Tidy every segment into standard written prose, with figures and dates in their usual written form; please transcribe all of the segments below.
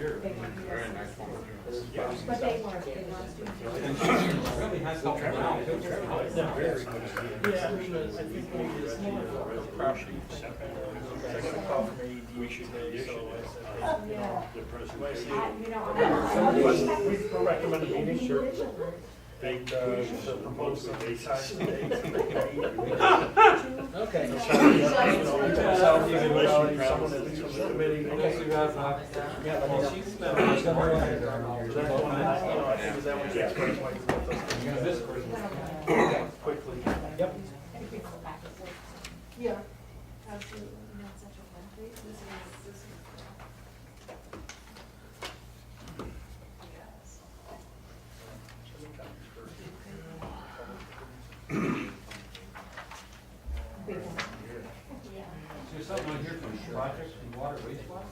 here. Very nice one. But they weren't, they weren't. And she really has helped them out. Yeah, I mean, I think we just need a property setback. Like a call from AED today, so I said, Yeah. the president. You know, We recommend a meeting, sure. And, to propose some size and dates and make a meeting. Okay. Someone at least from the committee. Yeah, Well, she's been. So that's one that, you know, I think is that one gets first one. this person. Quickly. Yep. Yeah, absolutely. Not such a fun place. This is. Big one. Yeah. There's something on here from projects in water wastewater?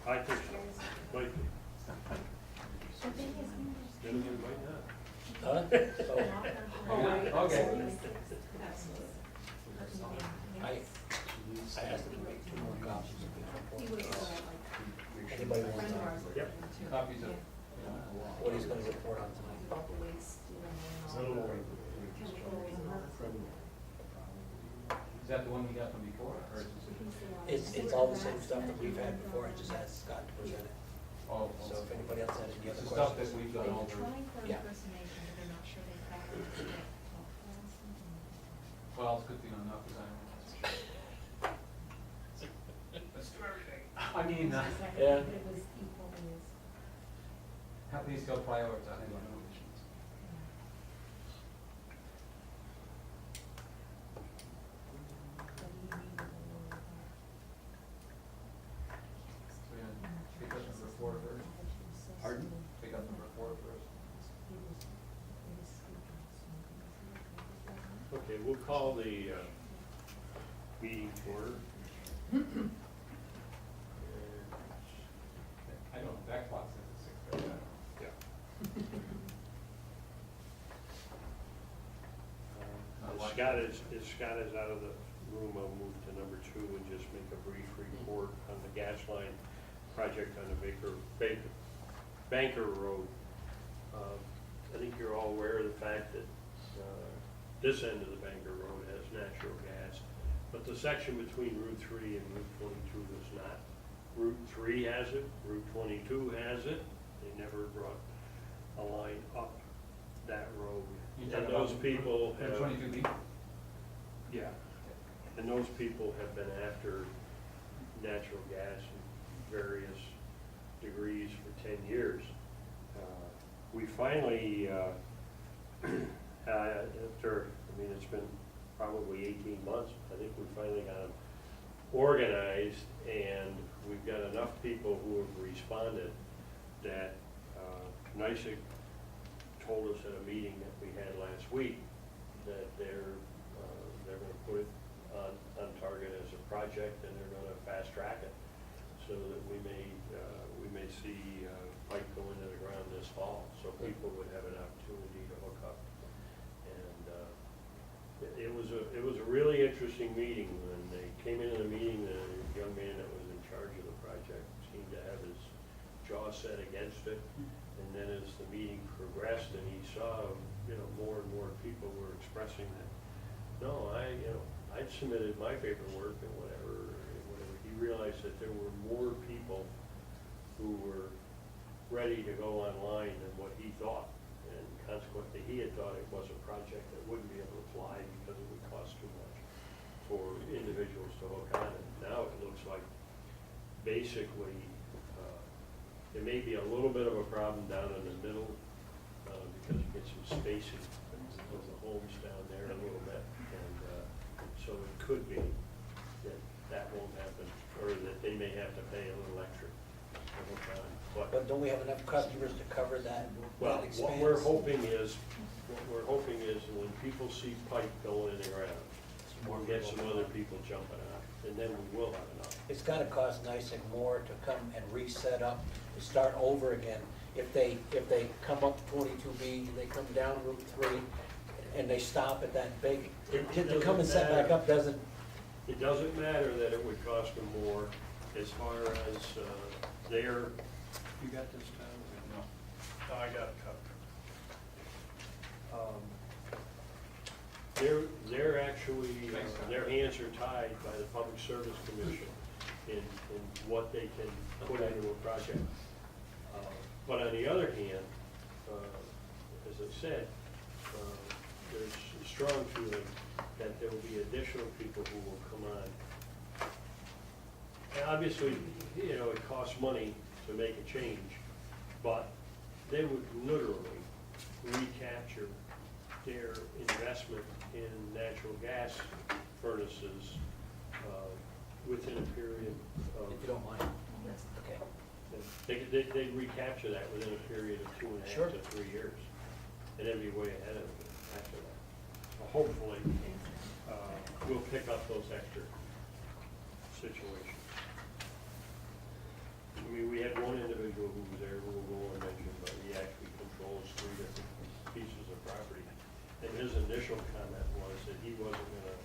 I think so. Might be. The thing is, Then again, might not. Huh? Yeah, okay. I asked them to make 2 more copies of he this was report. like. Anybody want friend of ours. to, Yep. Copies of, what he's gonna report on tonight? About the waste, you know, and So, all the chemicals and all that. is that the one we got from before, or is this? It's all the same stuff that we've had before, I just asked Scott to present it. Oh, So if anybody else has any it's other the stuff that questions. we've They're done over, trying for Yeah. impersonation, but they're not sure they have it. well, it's a good thing I'm not designing. Let's do everything. I mean, Yeah. But it was equally as. how can you still prioritize innovations? So, yeah, pick up number 4 first. Pardon? Pick up number 4 first. okay, we'll call the, meeting to order. I know, that clock says it's 6:30. Yeah. Scott is out of the room, I'll move to number 2 and just make a brief report on the gas line project on the Banker Road. I think you're all aware of the fact that, this end of the Banker Road has natural gas, but the section between Route 3 and Route 22 does not. Route 3 has it, Route 22 has it, they never brought a line up that road. You And talking those about people Route have. 22B? Yeah, and those people have been after natural gas in various degrees for 10 years. We finally, after, I mean, it's been probably 18 months, I think we finally got them organized, and we've got enough people who have responded that NYSEG told us at a meeting that we had last week that they're going to put it on target as a project, and they're going to fast track it so that we may see pipe go into the ground this fall, so people would have an opportunity to hook up. And it was a really interesting meeting. When they came into the meeting, the young man that was in charge of the project seemed to have his jaw set against it. And then as the meeting progressed and he saw, more and more people were expressing that, no, I'd submitted my paperwork and whatever. He realized that there were more people who were ready to go online than what he thought. And consequently, he had thought it was a project that wouldn't be able to fly because it would cost too much for individuals to hook on it. Now it looks like basically, it may be a little bit of a problem down in the middle, because you get some spacing of the homes down there a little bit. And so it could be that won't happen, or that they may have to pay a little extra to hook on. But don't we have enough customers to cover that? Well, that expanse? what we're hoping is when people see pipe going in the ground, we'll get some other people jumping on it, and then we will have enough. It's gotta cost NYSEG more to come and reset up, to start over again. If they come up 22B, they come down Route 3, and they stop at that big, to come and set back up doesn't, It doesn't matter that it would cost them more. as far as their, you got this, Tom? No. No, I got it covered. They're actually, Thanks, Tom. their hands are tied by the Public Service Commission in what they can put into a project. But on the other hand, as I said, there's a strong feeling that there will be additional people who will come on. And obviously, you know, it costs money to make a change, but they would literally recapture their investment in natural gas furnaces within a period of. If you don't mind. Okay. They'd recapture that within a period of 2.5 Sure. to 3 years, and then be way ahead of it after that. So hopefully, we'll pick up those extra situations. I mean, we had one individual who was there, who will go unmentioned, but he actually controls 3 different pieces of property. And his initial comment was that he wasn't gonna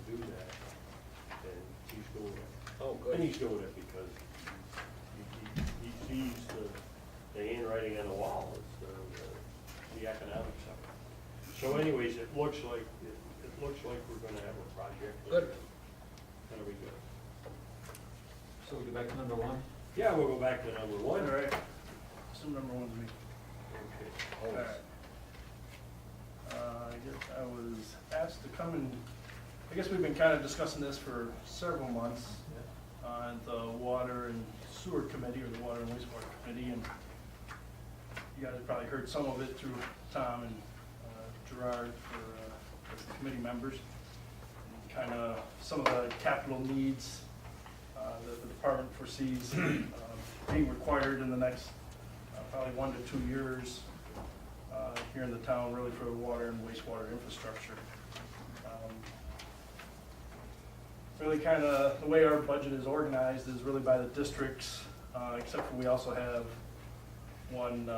do that, and he's doing it. Oh, And good. he's doing it because he sees the handwriting on the wall, it's the economics of it. So anyways, it looks like we're gonna have a project. Good. That'll be good. So we go back to number 1? Yeah, we'll go back to number 1. All right, so number one's me. Okay. All right. I guess I was asked to come and, I guess we've been kind of discussing this for several months on the Water and Sewer Committee, or the Water and Wastewater Committee, and you guys have probably heard some of it through Tom and Gerard as the committee members. Kind of some of the capital needs that the department foresees being required in the next probably 1 to 2 years here in the town, really for the water and wastewater infrastructure. Really kind of the way our budget is organized is really by the districts, except for we also have one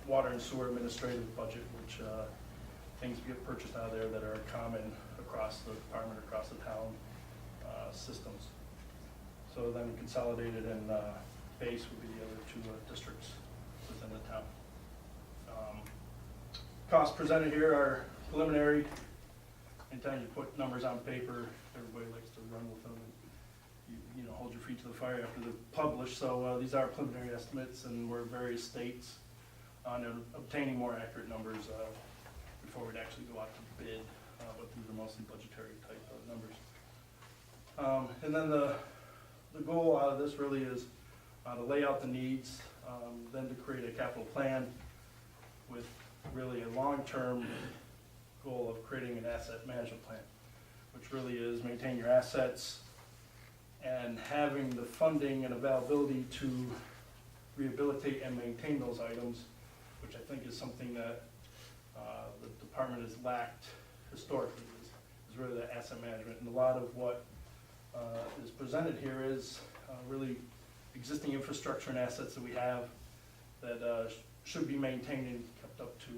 water and sewer administrative budget, which things get purchased out of there that are common across the department, across the town systems. So then consolidated and base would be the other 2 districts within the town. Costs presented here are preliminary. Anytime you put numbers on paper, everybody likes to run with them and you know, hold your feet to the fire after they're published. So these are preliminary estimates, and we're various states on obtaining more accurate numbers before we'd actually go out to bid, but these are mostly budgetary type of numbers. And then the goal out of this really is to lay out the needs, then to create a capital plan with really a long-term goal of creating an asset management plan, which really is maintain your assets and having the funding and availability to rehabilitate and maintain those items, which I think is something that the department has lacked historically, is really the asset management. And a lot of what is presented here is really existing infrastructure and assets that we have that should be maintained and kept up to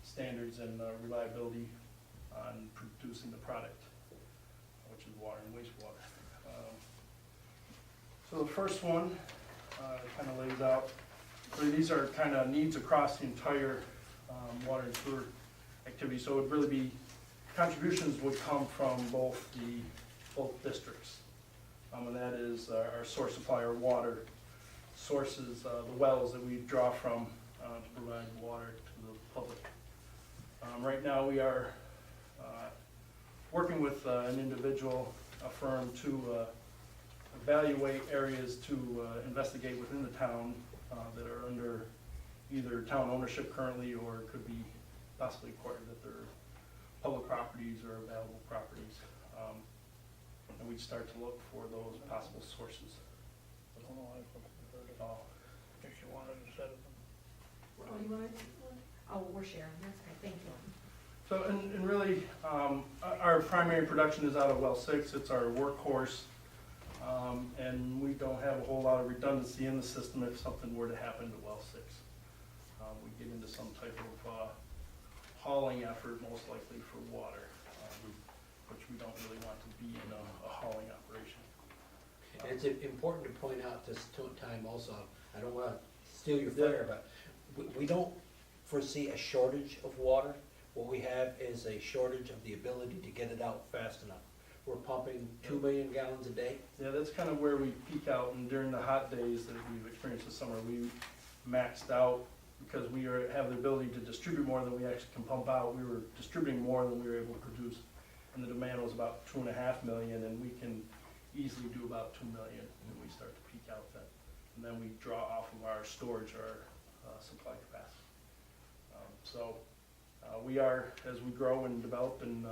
standards and reliability on producing the product, which is water and wastewater. So the first one kind of lays out, really these are kind of needs across the entire water and sewer activity. So it would really be, contributions would come from both districts. And that is our source supplier water sources, the wells that we draw from to provide water to the public. Right now we are working with an individual, a firm, to evaluate areas to investigate within the town that are under either town ownership currently, or could be possibly acquired, that they're public properties or available properties. And we'd start to look for those possible sources. I don't know, I've heard it all. If you wanted to set it. Oh, you wanted to? Oh, we're sharing, that's great, thank you. So, and really, our primary production is out of well 6, it's our workhorse. And we don't have a whole lot of redundancy in the system if something were to happen to well 6. We get into some type of hauling effort, most likely for water, which we don't really want to be in a hauling operation. it's important to point out this time also, I don't wanna steal your thunder, but we don't foresee a shortage of water. What we have is a shortage of the ability to get it out fast enough. We're pumping 2 million gallons a day. Yeah, that's kind of where we peak out, and during the hot days that we've experienced this summer, we maxed out because we have the ability to distribute more than we actually can pump out. We were distributing more than we were able to produce, and the demand was about 2.5 million, and we can easily do about 2 million when we start to peak out then. And then we draw off of our storage, our supply capacity. We are, as we grow and develop and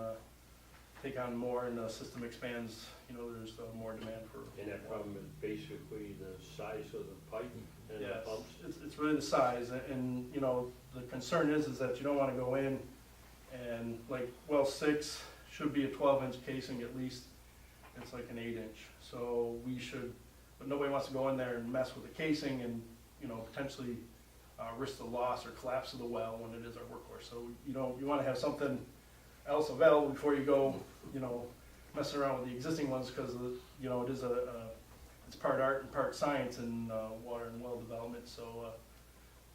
take on more and the system expands, there's more demand for. And that problem is basically the size of the pipe and the Yes, pumps? it's really the size, and, the concern is that you don't wanna go in and, like, well 6 should be a 12-inch casing at least, it's like an 8-inch, so but nobody wants to go in there and mess with the casing and, potentially risk the loss or collapse of the well when it is our workhorse, so, you wanna have something else available before you go, messing around with the existing ones, because, it is it's part art and part science in water and well development, so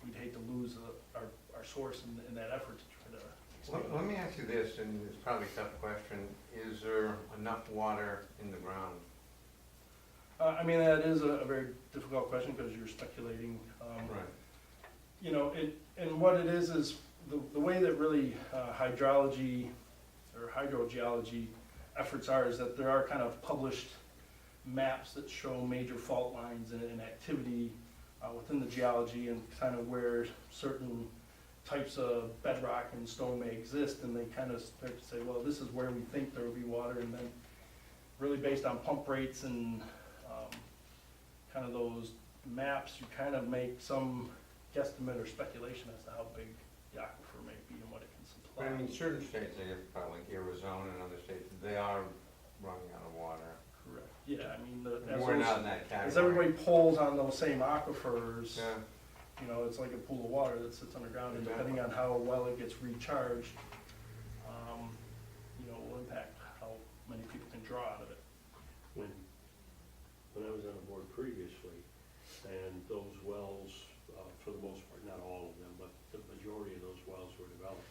we'd hate to lose our source in that effort to try to expand. Let me ask you this, and it's probably a tough question, is there enough water in the ground? That is a very difficult question, because you're speculating. Right. And what it is the way that really hydrology or hydrogeology efforts are, is that there are kind of published maps that show major fault lines and activity within the geology, and kind of where certain types of bedrock and stone may exist, and they kind of start to say, well, this is where we think there will be water, and then really based on pump rates and kind of those maps, you kind of make some guesstimate or speculation as to how big the aquifer may be and what it can But supply. certain states, like Arizona and other states, they are running out of water. Correct. Yeah, We're not in that category. as everybody pulls on those same aquifers, Yeah, it's like a pool of water that sits underground, and Exactly. depending on how well it gets recharged, will impact how many people can draw out of it. When I was on the board previously, and those wells, for the most part, not all of them, but the majority of those wells were developed,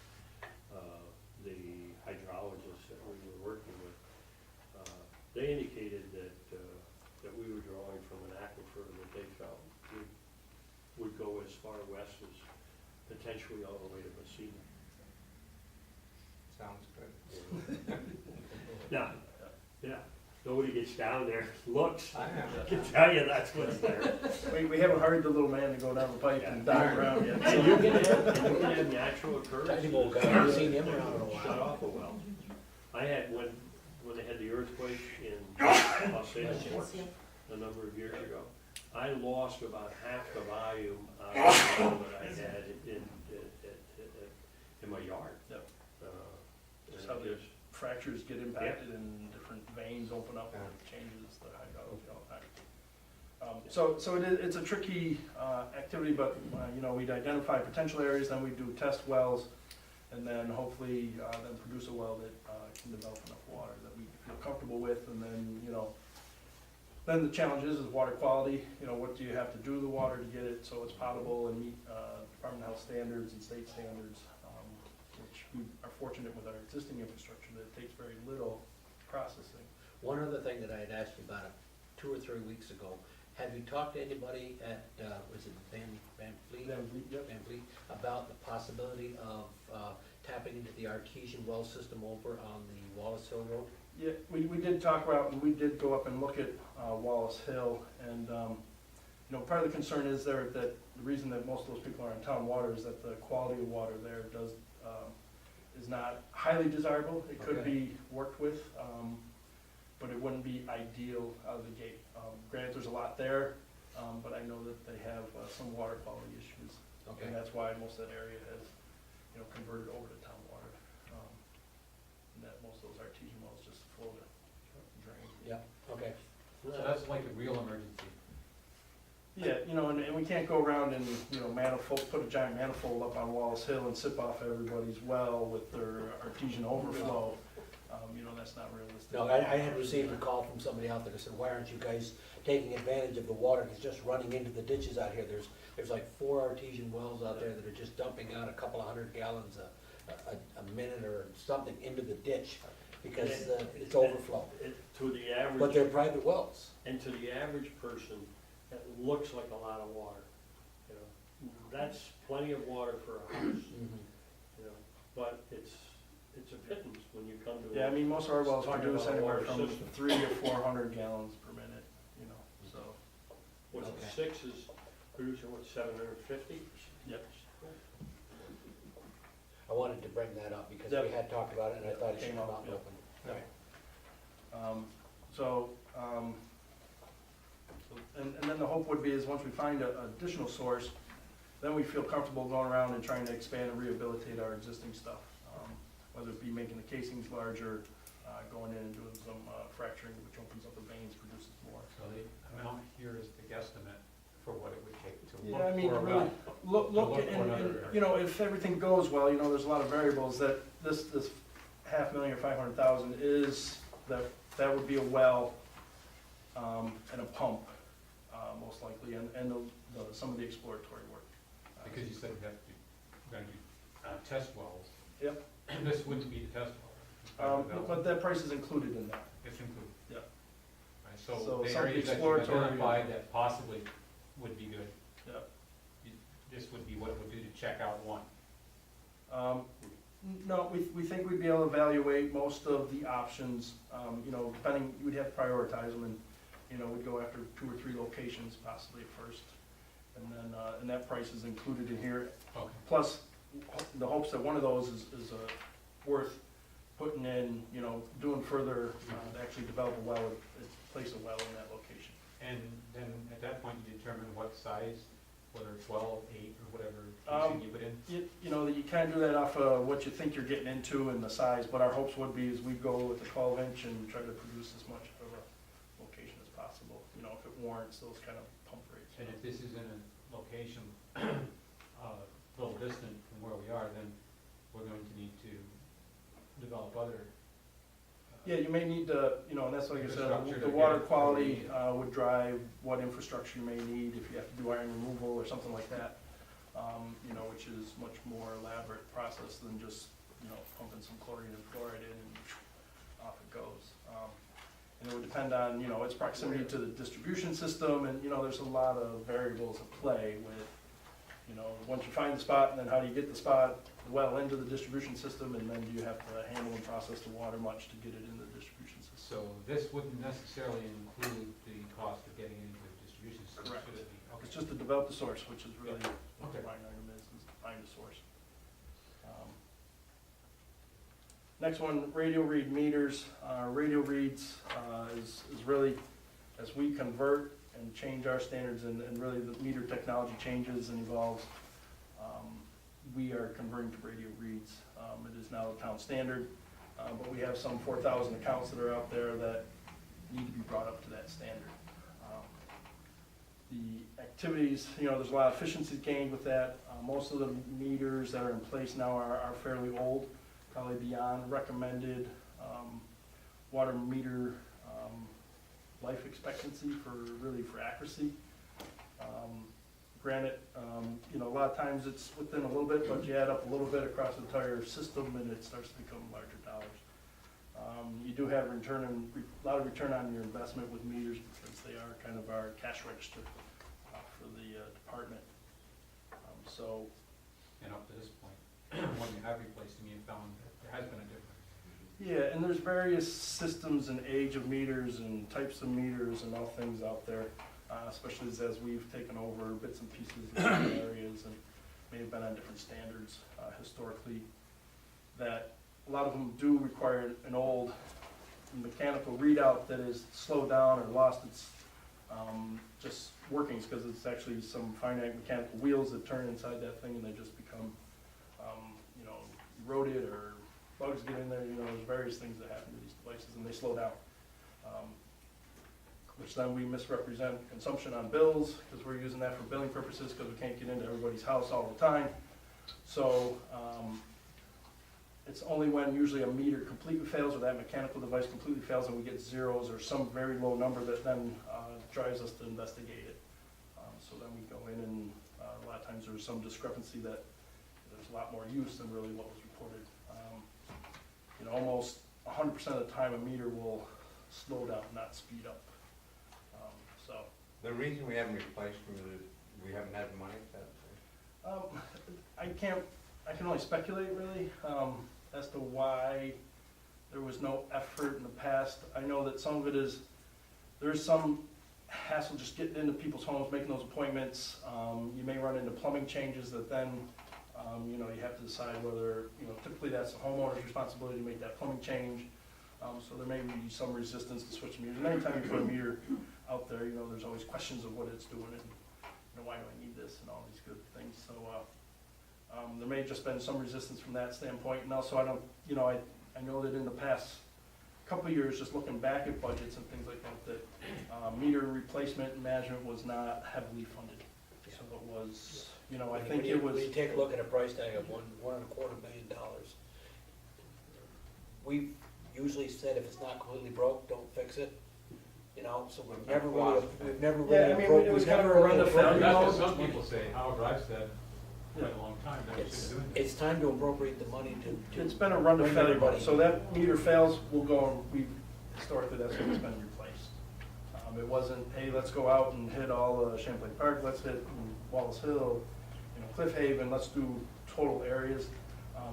the hydrologists that we were working with, they indicated that we were drawing from an aquifer that they felt would go as far west as potentially all the way to Messina. sounds good. Now, yeah, nobody gets down there, looks, I I know. can tell you that's what's there. We haven't hired the little man to go down the pipe and dive around yet. And you can have natural occurrences. Tiny old guy, I haven't seen him around in a while. Shut off a well. I had, when they had the earthquake in Los Angeles a number of years ago, I lost about half the volume out of the well that I had in my yard. Yep. And Just how it the just- fractures get impacted and different veins open up, and it changes the hydrology all the time. So it's a tricky activity, but we'd identify potential areas, then we do test wells, and then hopefully then produce a well that can develop enough water that we feel comfortable with, and then then the challenge is water quality. What do you have to do to the water to get it so it's potable and meet Department of Health standards and state standards, which we are fortunate with our existing infrastructure that it takes very little processing. One other thing that I had asked you about 2 or 3 weeks ago, have you talked to anybody at, was it Van Fleet? Yep. Van Fleet, about the possibility of tapping into the artesian well system over on the Wallace Hill Road? Yeah, we did talk about, and we did go up and look at Wallace Hill, and, part of the concern is there that the reason that most of those people are on town water is that the quality of water there is not highly desirable. It could Okay. be worked with, but it wouldn't be ideal out of the gate. Granted, there's a lot there, but I know that they have some water quality issues. Okay. And that's why most of that area has, converted over to town water. And that most of those artesian wells just flow to drain. Yeah, okay. So that's like a real emergency. Yeah, and we can't go around and, put a giant manifold up on Wallace Hill and sip off everybody's well with their artesian overflow. You know, that's not realistic. No, I had received a call from somebody out there that said, why aren't you guys taking advantage of the water that's just running into the ditches out here? There's like 4 artesian wells out there that are just dumping out a couple of 100 gallons a minute or something into the ditch because it's overflow. To the average. But they're private wells. And to the average person, it looks like a lot of water, you know. That's plenty of water for a house, you know, but it's a pittance when you come to. Yeah, I mean, most of our wells Talking produce about a anywhere water from system. 300 to 400 gallons per minute, you know, so, What's it, Okay. 6 is producing, what, 750? yep. I wanted to bring that up because Yep. we had talked about it and I thought it should Came come up, out in yep. open. Yep. Alright. And then the hope would be is once we find an additional source, then we feel comfortable going around and trying to expand and rehabilitate our existing stuff. Whether it be making the casings larger, going in and doing some fracturing, which opens up the veins, produces more. So the amount here is the guesstimate for what it would take to Yeah, I look mean, for a really, well. look, look for and, another area. you know, if everything goes well, you know, there's a lot of variables that this $500,000 or 500,000 is, that would be a well, and a pump, most likely, and some of the exploratory work. Because you said you have to, gonna do test wells. Yep. This wouldn't be the test well. But that price is included in that. It's included. Yep. Right, So so some the of the areas that you exploratory- identified that possibly would be good, Yep. this would be what it would do to check out one. No, we think we'd be able to evaluate most of the options, you know, depending, we'd have to prioritize them, and, you know, we'd go after 2 or 3 locations possibly at first. And then, and that price is included in here. Okay. Plus, the hopes that one of those is worth putting in, you know, doing further, to actually develop a well, place a well in that location. And then at that point, you determine what size, whether 12, 8, or whatever Um, casing you put in? You know, you kind of do that off of what you think you're getting into and the size, but our hopes would be is we'd go with the 12-inch and try to produce as much of a location as possible, you know, if it warrants those kind of pump rates. And if this is in a location a little distant from where we are, then we're going to need to develop other. Yeah, you may need to, you know, and that's like I said, Infrastructure to the get water it quality where would drive what infrastructure you may need, if you have to do iron removal or something like that, you know, which is much more elaborate process than just, you know, pumping some chlorine and fluoride in and off it goes. And it would depend on, you know, its proximity to the distribution system, and, you know, there's a lot of variables at play with, you know, once you find the spot, and then how do you get the spot, the well into the distribution system, and then do you have to handle and process the water much to get it into the distribution system? So this wouldn't necessarily include the cost of getting into the distribution system? Correct. Should it be? Okay. It's just to develop the source, which is really what the Okay. line item is to find the source. Next one, radio read meters. Radio reads is really, as we convert and change our standards and really the meter technology changes and evolves, we are converting to radio reads. It is now a town standard, but we have some 4,000 accounts that are out there that need to be brought up to that standard. The activities, you know, there's a lot of efficiency gained with that. Most of the meters that are in place now are fairly old, probably beyond recommended water meter life expectancy for accuracy. Granted, you know, a lot of times it's within a little bit, but you add up a little bit across the entire system and it starts to become larger dollars. You do have a lot of return on your investment with meters because they are kind of our cash register for the department. So, And up to this point, when you have replaced them, you found that there has been a difference. yeah, and there's various systems and age of meters and types of meters and all things out there, especially as we've taken over bits and pieces of different areas and may have been on different standards historically, that a lot of them do require an old mechanical readout that is slowed down or lost its just workings, because it's actually some finite mechanical wheels that turn inside that thing and they just become, you know, eroded or bugs get in there. You know, there's various things that happen to these devices and they slow down. Which then we misrepresent consumption on bills, because we're using that for billing purposes, because we can't get into everybody's house all the time. So, It's only when usually a meter completely fails or that mechanical device completely fails and we get zeros or some very low number that then drives us to investigate it. So then we go in and a lot of times there's some discrepancy that there's a lot more use than really what was reported. You know, almost 100% of the time a meter will slow down, not speed up. So The reason we haven't replaced them is we haven't had money, I can only speculate really as to why there was no effort in the past. I know that some of it is, there's some hassle just getting into people's homes, making those appointments. You may run into plumbing changes that then, you know, you have to decide whether, you know, typically that's the homeowner's responsibility to make that plumbing change. So there may be some resistance to switching meters. And anytime you put a meter out there, you know, there's always questions of what it's doing and, you know, why do I need this and all these good things. So there may have just been some resistance from that standpoint. And also I don't, you know, I know that in the past couple of years, just looking back at budgets and things like that, meter replacement and management was not heavily funded. So it was, you know, I think it was. When you take a look at a price tag of $1.25 million, we've usually said if it's not completely broke, don't fix it. You know, so we've never really Yeah, I mean, it was kind of a run of failure. That's what some people say, however, I've said quite a long time that we should be doing this. It's time to appropriate the money to. It's been a run to bring failure, everybody. so that meter fails, we'll go, and we, historically, that's when it's been replaced. It wasn't, hey, let's go out and hit all Champlain Park, let's hit Wallace Hill, you know, Cliff Haven, let's do total areas.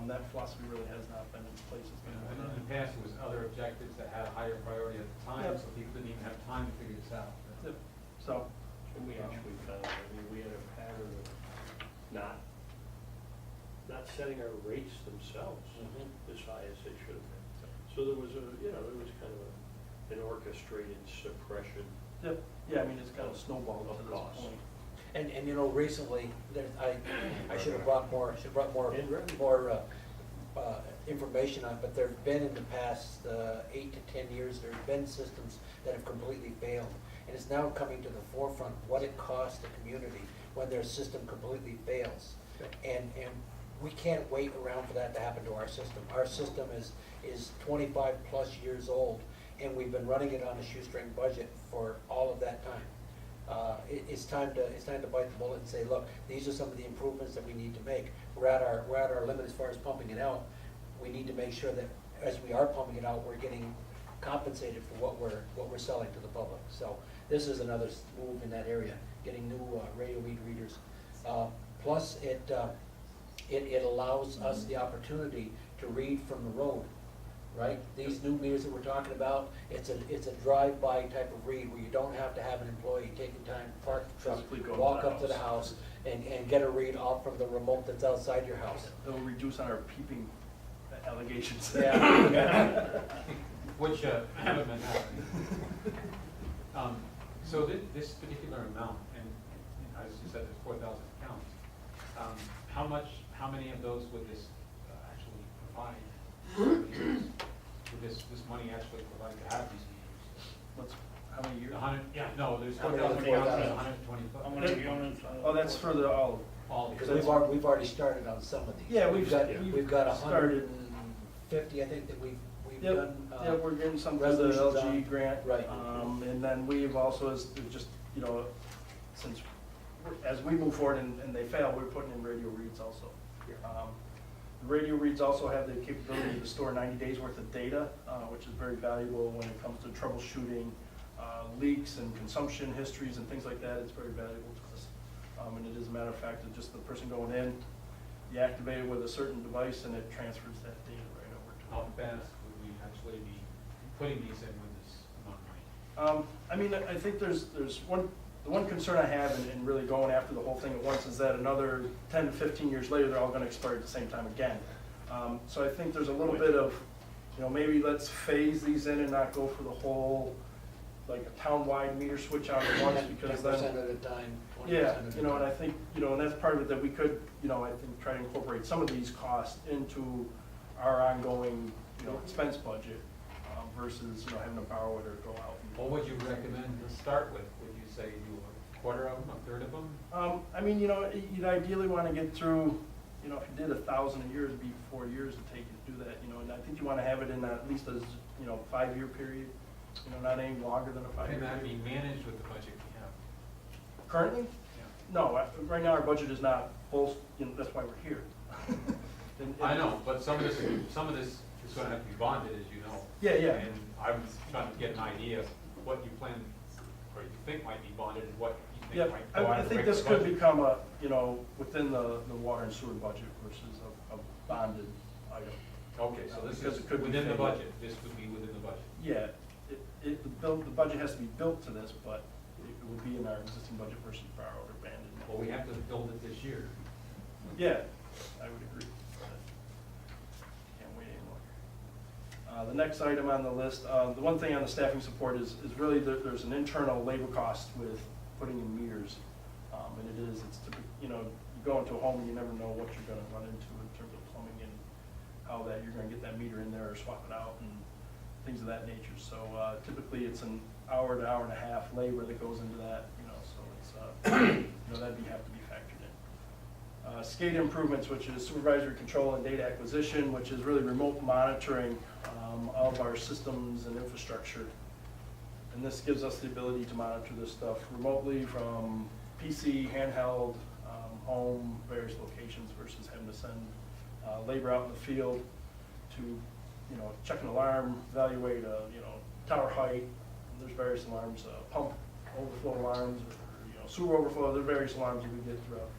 That philosophy really has not been in place. It's been And in the past, it was other objectives that had a higher priority at the time, Yep. so people didn't even have time to figure this out. Yep. So, And we actually found, I mean, we had a pattern of not setting our rates themselves as high as they should have been. So there was there was kind of an orchestrated suppression. yep, yeah, I mean, it's kind of snowballed Of to this cost. point. And you know, recently, I should have brought more And revenue. information on, but there've been in the past 8 to 10 years, there's been systems that have completely failed. And it's now coming to the forefront what it costs the community when their system completely fails. And we can't wait around for that to happen to our system. Our system is 25 plus years old, and we've been running it on a shoestring budget for all of that time. It's time to bite the bullet and say, look, these are some of the improvements that we need to make. We're at our limit as far as pumping it out. We need to make sure that as we are pumping it out, we're getting compensated for what we're selling to the public. So this is another move in that area, getting new radio read readers. Plus, it allows us the opportunity to read from the road. Right? These new meters that we're talking about, it's a drive-by type of read where you don't have to have an employee taking time to park the Physically go truck, to walk the up to the house and get a read off from the remote that's outside your house. It'll reduce on our peeping allegations. Yeah. Which haven't been happening. So this particular amount, and as you said, there's 4,000 accounts. How many of those would this actually provide? Would this money actually provide to have these meters? How many years? 100, yeah, no, there's How many 4,000 of the accounts, 4,000? 120 bucks. Oh, that's for the, all. All Because these. we've already started on some of these. Yeah, We've got started. 150, I think, that we've Yep, done. yeah, we're getting some for the resolutions LG on. grant. Right. And then we've also, just, you know, since, as we move forward and they fail, we're putting in radio reads also. The radio reads also have the capability to store 90 days worth of data, which is very valuable when it comes to troubleshooting leaks and consumption histories and things like that. It's very valuable to us. And it is a matter of fact that just the person going in, you activate it with a certain device and it transfers that data right over to How them. fast would we actually be putting these in with this amount of money? I mean, I think the one concern I have in really going after the whole thing at once is that another 10 to 15 years later, they're all gonna expire at the same time again. So I think there's a little bit of, you know, maybe let's phase these in and not go for the whole, like a town-wide meter switch out at once, because 10% then, at a time, 20% yeah, at a you know, and I time. think, you know, and that's part of it that we could, you know, I think try to incorporate some of these costs into our ongoing, you know, expense budget versus, you know, having to borrow it or go out. What would you recommend to start with? Would you say do a quarter of them, a third of them? I mean, you know, you'd ideally want to get through, you know, if you did 1,000 a year, it'd be 4 years to take you to do that, you know, and I think you wanna have it in at least as, you know, 5-year period, you know, not any longer than a 5-year Can that be period. managed with the budget we have? Currently? Yeah. No, right now our budget is not full, you know, that's why we're here. And- I know, but some of this is gonna have to be bonded, as you know. Yeah, yeah. And I'm trying to get an idea of what you plan, or you think might be bonded, and what you Yeah, think might go out I of the think regular this could budget. become a, you know, within the water and sewer budget versus a bonded item. Okay, so this Because is it could be within the funded. budget, this would be within the budget. Yeah, the budget has to be built to this, but it would be in our existing budget versus borrowed or banded. Well, we have to build it this year. Yeah, I would agree. Can't wait any longer. The next item on the list, the one thing on the staffing support is really there's an internal labor cost with putting in meters. And it's typical, you know, you go into a home and you never know what you're gonna run into in terms of plumbing and how that you're gonna get that meter in there or swap it out and things of that nature. So typically it's an hour to hour and a half labor that goes into that, you know, so it's, you know, that'd have to be factored in. SCADA improvements, which is supervisory control and data acquisition, which is really remote monitoring of our systems and infrastructure. And this gives us the ability to monitor this stuff remotely from PC, handheld, home, various locations versus having to send labor out in the field to, you know, check an alarm, evaluate, you know, tower height. And there's various alarms, pump overflow alarms, or, you know, sewer overflow. There are various alarms that we get throughout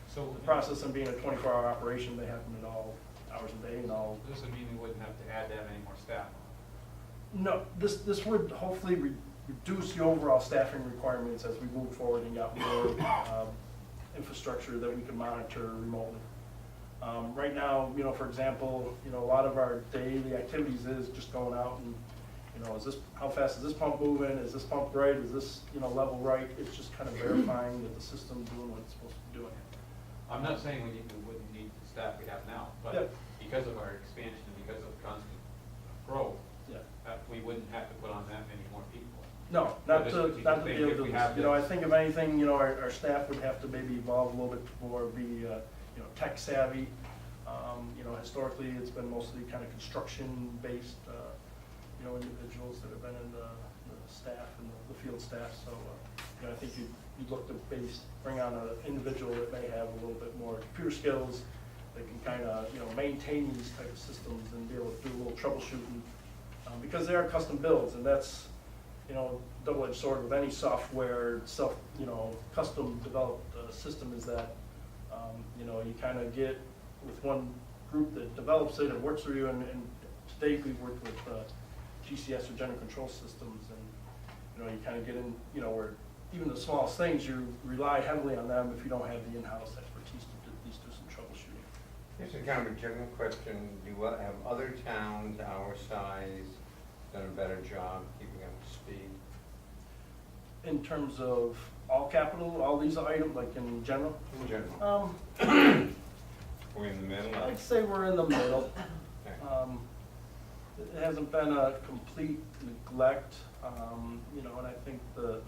So the process of being a 24-hour operation. They happen at all hours of the day and all. this would mean we wouldn't have to add that many more staff. No, this would hopefully reduce the overall staffing requirements as we move forward and got more infrastructure that we can monitor remotely. Right now, you know, for example, you know, a lot of our daily activities is just going out and, you know, how fast is this pump moving? Is this pump right? Is this, you know, level right? It's just kind of verifying that the system's doing what it's supposed to be doing. I'm not saying we wouldn't need the staff we have now, Yeah. but because of our expansion and because of constant growth, Yeah. we wouldn't have to put on that many more people. No, Well, not this to particular be thing, able if to, we have you know, I this- think if anything, you know, our staff would have to maybe evolve a little bit more, be, you know, tech savvy. You know, historically, it's been mostly kind of construction-based, you know, individuals that have been in the staff and the field staff. So, you know, I think you'd look to bring on an individual that may have a little bit more computer skills, that can kind of, you know, maintain these type of systems and be able to do a little troubleshooting. Because they are custom builds, and that's, you know, double-edged sword with any software, you know, custom developed system is that, you know, you kind of get with one group that develops it and works for you, and to date, we've worked with GCS or General Control Systems, and, you know, you kind of get in, you know, where even the smallest things, you rely heavily on them if you don't have the in-house expertise to at least do some troubleshooting. This is kind of a general question. Do have other towns our size done a better job keeping up to speed? In terms of all capital, all these items, like in general? In general. We're in the middle of I'd it. say we're in the middle. Okay. It hasn't been a complete neglect, you know, and I think the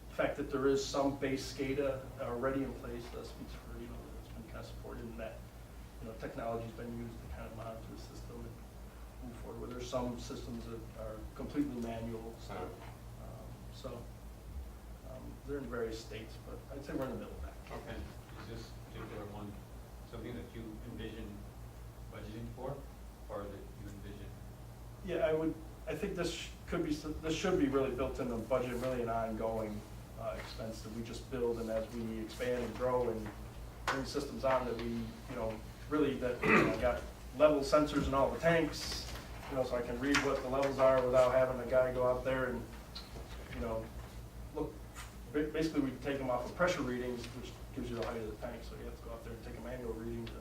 fact that there is some base SCADA already in place speaks for, you know, that it's been kind of supported in that, you know, technology's been used to kind of monitor the system and move forward. Where there's some systems that are completely manual, so they're in various states, but I'd say we're in the middle of that. Okay, is this particular one something that you envision budgeting for, or that you envision? Yeah, I think this should be really built in the budget, really an ongoing expense that we just build, and as we expand and grow and bring systems on that we, you know, really that, you know, got level sensors in all the tanks, you know, so I can read what the levels are without having a guy go out there and, you know, look, basically we take them off of pressure readings, which gives you the height of the tank, so you have to go out there and take a manual reading to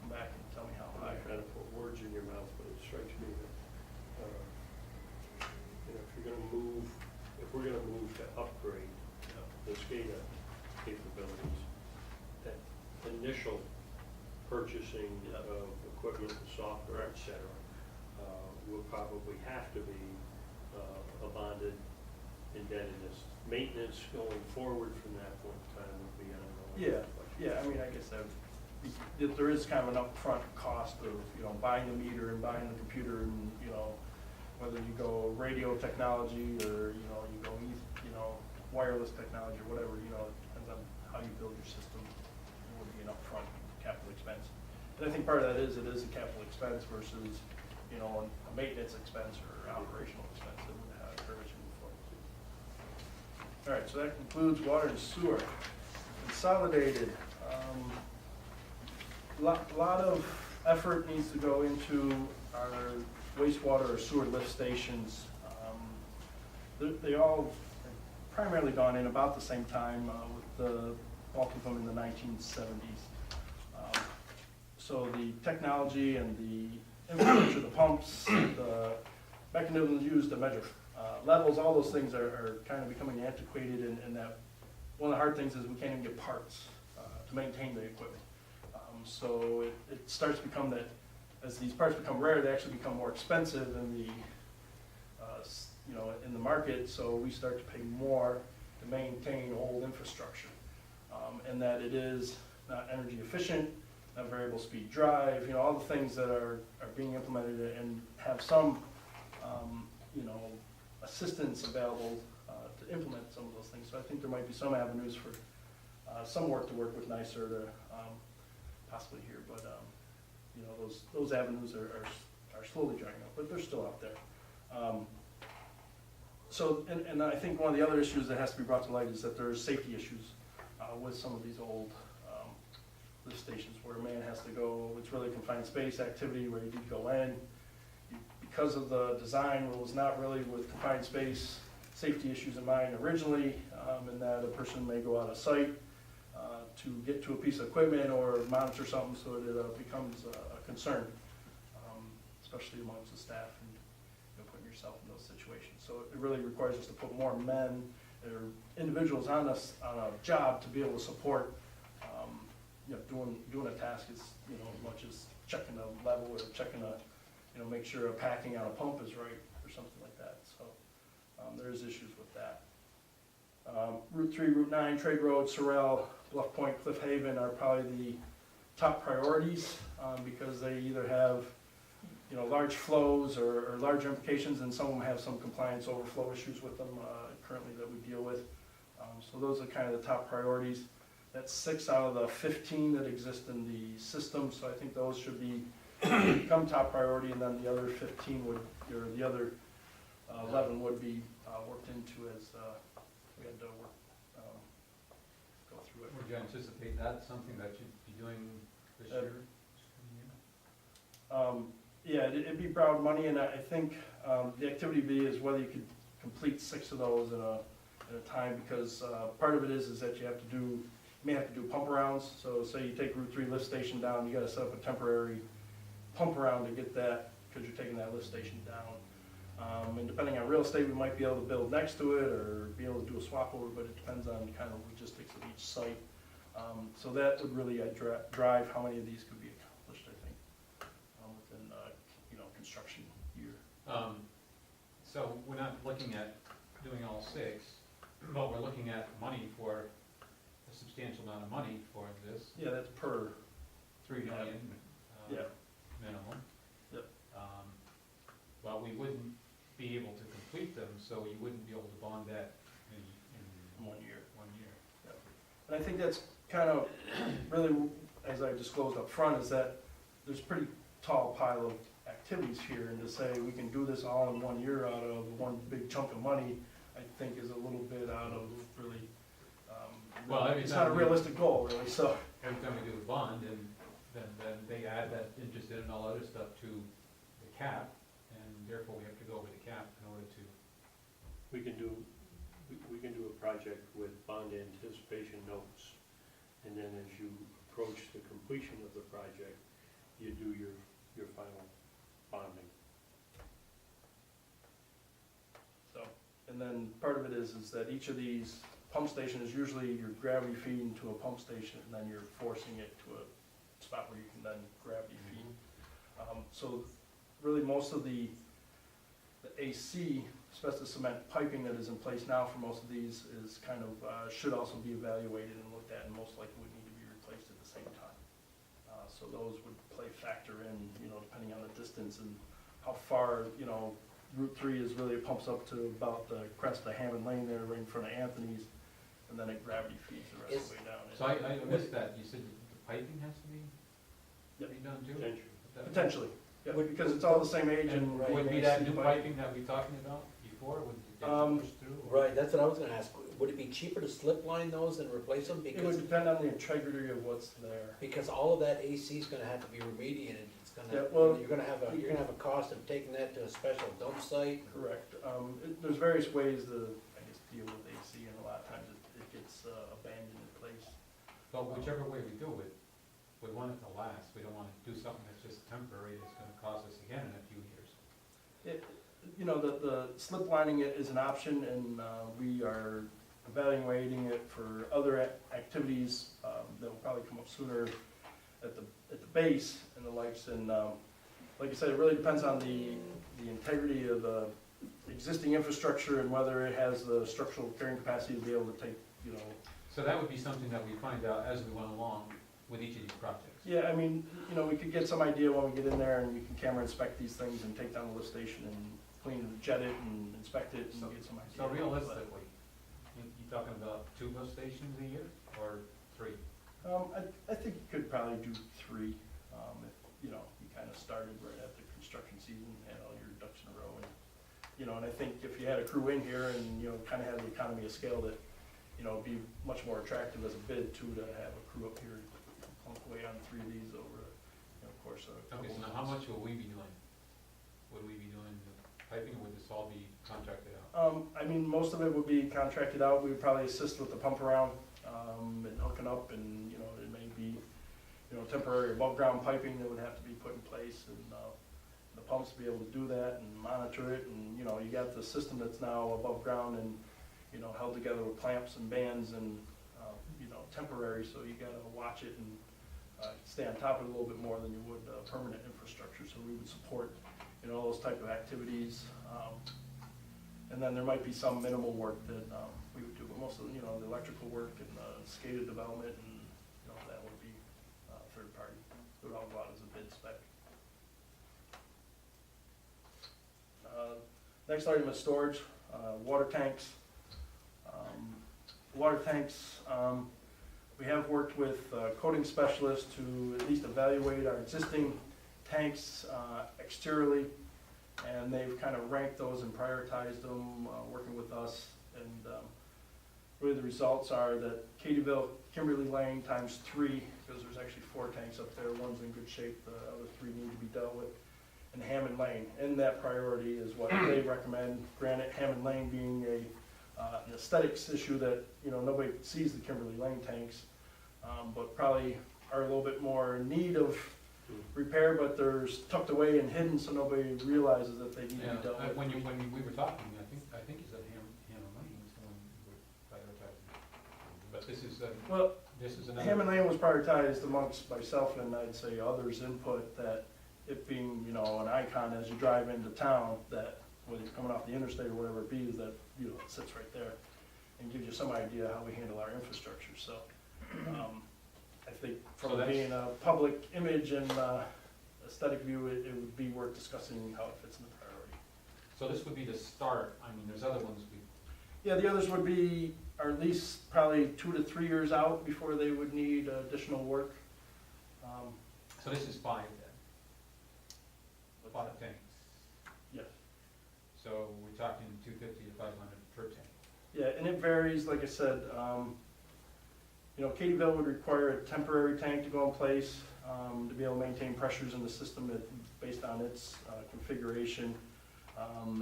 come back and tell me how I'm high. not trying to put words in your mouth, but it strikes me that, you know, if we're gonna move to upgrade the SCADA capabilities, that initial purchasing of equipment and software, et cetera, will probably have to be a bonded indebtedness. Maintenance going forward from that point in time would be ongoing. Yeah, I mean, I guess that, that there is kind of an upfront cost of, you know, buying the meter and buying the computer and, you know, whether you go radio technology or, you know, you go, wireless technology or whatever, you know, it depends on how you build your system. It would be an upfront capital expense. And I think part of that is, it is a capital expense versus, you know, a maintenance expense or operational expense that would occur as you move forward. All right, so that concludes water and sewer. Consolidated, lot of effort needs to go into our wastewater or sewer lift stations. They all primarily gone in about the same time, with the bulk of them in the 1970s. So the technology and the infrastructure, the pumps, the mechanisms used to measure levels, all those things are kind of becoming antiquated, and that one of the hard things is we can't even get parts to maintain the equipment. So it starts to become that, as these parts become rare, they actually become more expensive in the, you know, in the market, so we start to pay more to maintain old infrastructure. And that it is not energy efficient, not variable speed drive, you know, all the things that are being implemented and have some, you know, assistance available to implement some of those things. So I think there might be some avenues for some work with NYSER to possibly here, but you know, those avenues are slowly drying up, but they're still out there. So, and I think one of the other issues that has to be brought to light is that there's safety issues with some of these old lift stations where a man has to go. It's really a confined space activity where you need to go in. Because of the design, it was not really with confined space safety issues in mind originally, and that a person may go out of sight to get to a piece of equipment or monitor something, so that it becomes a concern, especially amongst the staff and, you know, putting yourself in those situations. So it really requires us to put more men or individuals on a job to be able to support, you know, doing a task is, you know, as much as checking a level or checking a, you know, make sure a packing on a pump is right or something like that. So there's issues with that. Route 3, Route 9, Trade Road, Sorrel, Bluff Point, Cliff Haven are probably the top priorities because they either have, you know, large flows or large implications, and some of them have some compliance overflow issues with them currently that we deal with. So those are kind of the top priorities. That's 6 out of the 15 that exist in the system, so I think those should become top priority, and then the other 15 would, or the other 11 would be worked into as we had to work, go through it. Would you anticipate that something that you'd be doing this year? Yeah, it'd be borrowed money, and I think the activity B is whether you could complete 6 of those in a time, because part of it is that you may have to do pump arounds. So say you take Route 3 lift station down, you gotta set up a temporary pump around to get that, because you're taking that lift station down. And depending on real estate, we might be able to build next to it or be able to do a swap over, but it depends on kind of logistics of each site. So that would really drive how many of these could be accomplished, I think, within, you know, construction year. So we're not looking at doing all 6, but we're looking at money for a substantial amount of money for this, Yeah, that's per, 3 million yeah. minimum. Yep. Well, we wouldn't be able to complete them, so you wouldn't be able to bond that in 1 year. 1 year. And I think that's kind of really, as I disclosed up front, is that there's a pretty tall pile of activities here, and to say we can do this all in 1 year out of one big chunk of money, I think is a little bit out of really, Well, every it's time not a we- realistic goal, really, so. Every time we do a bond, and then they add that interest and all other stuff to the cap, and therefore we have to go over the cap in order to. We can do a project with bond anticipation notes, and then as you approach the completion of the project, you do your final bonding. So, and then part of it is that each of these pump stations, usually you're gravity feeding to a pump station, and then you're forcing it to a spot where you can then gravity feed. So really most of the AC asbestos cement piping that is in place now for most of these is kind of, should also be evaluated and looked at, and most likely would need to be replaced at the same time. So those would play factor in, you know, depending on the distance and how far, you know, Route 3 is really, it pumps up to about the crest of Hammond Lane there, right in front of Anthony's, and then it gravity feeds the rest of the way down. So I missed that, you said the piping has to be Yep. redone too? Potentially, yeah, Would- because it's all the same age and. Right. Would it be that new piping that we were talking about before, would it get pushed through? Right, that's what I was gonna ask. Would it be cheaper to slip line those than replace them? It would depend on the integrity of what's there. Because all of that AC is gonna have to be remediated. It's Yeah, gonna, well, you're gonna have a cost of taking that to a special dump site. Correct. There's various ways to, I guess, deal with AC, and a lot of times it gets abandoned in place. But whichever way we do it, we want it to last, we don't wanna do something that's just temporary, that's gonna cost us again in a few years. You know, the slip lining it is an option, and we are evaluating it for other activities that will probably come up sooner at the base and the likes. And like I said, it really depends on the integrity of the existing infrastructure and whether it has the structural carrying capacity to be able to take, you know. So that would be something that we find out as we went along with each of these projects. Yeah, I mean, you know, we could get some idea when we get in there, and we can camera inspect these things and take down the lift station and clean and jet it and inspect it and get some idea. So realistically, you talking about 2 lift stations a year, or 3? I think you could probably do 3, if, you know, you kind of started right at the construction season, had all your ducks in a row. And you know, and I think if you had a crew in here and, you know, kind of had the economy of scale, that, you know, it'd be much more attractive as a bid too, to have a crew up here plunk away on 3 of these over, you know, of course, a couple Okay, so now how much will we be doing? Would we be doing the piping, or would this all be contracted out? I mean, most of it would be contracted out. We would probably assist with the pump around, and hooking up, and, you know, it may be, you know, temporary above ground piping that would have to be put in place, and, the pumps to be able to do that and monitor it, and, you know, you got the system that's now above ground and, you know, held together with clamps and bands and, you know, temporary, so you gotta watch it and, stay on top of it a little bit more than you would, permanent infrastructure. So we would support, you know, those type of activities. And then there might be some minimal work that we would do, but most of, you know, the electrical work and SCADA development, and, you know, that would be third party. It would all go out as a bid spec. Next item is storage, water tanks. Water tanks, we have worked with coating specialists to at least evaluate our existing tanks exteriorly. And they've kind of ranked those and prioritized them, working with us. And really the results are that Katyville, Kimberly Lane times 3, because there's actually 4 tanks up there. One's in good shape, the other 3 need to be dealt with. And Hammond Lane, and that priority is what they recommend. Granted, Hammond Lane being an aesthetics issue that, you know, nobody sees the Kimberly Lane tanks, but probably are a little bit more in need of repair, but they're tucked away and hidden, so nobody realizes that they need to be dealt with. When we were talking, I think you said Hammond Lane was the one you were prioritizing. But this is another. Hammond Lane was prioritized amongst myself and I'd say others' input, that it being, you know, an icon as you drive into town, that whether you're coming off the interstate or whatever it be, is that, you know, it sits right there and gives you some idea how we handle our infrastructure. So I think from being a public image and aesthetic view, it would be worth discussing how it fits in the priority. So this would be the start. I mean, there's other ones Yeah, the others would be, or at least probably 2 to 3 years out before they would need additional work. So this is 5 then? 5 tanks. Yes. So we're talking 250 to 500 per tank. Yeah, and it varies, like I said, you know, Katyville would require a temporary tank to go in place, to be able to maintain pressures in the system based on its configuration.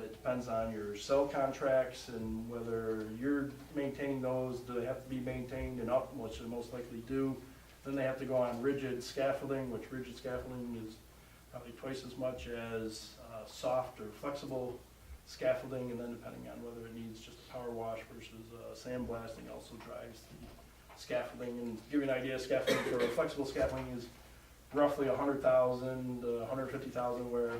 It depends on your cell contracts and whether you're maintaining those. Do they have to be maintained and up, which they most likely do. Then they have to go on rigid scaffolding, which rigid scaffolding is probably twice as much as soft or flexible scaffolding, and then depending on whether it needs just a power wash versus sandblasting also drives the scaffolding. And to give you an idea, scaffolding for a flexible scaffolding is roughly $100,000 to $150,000, where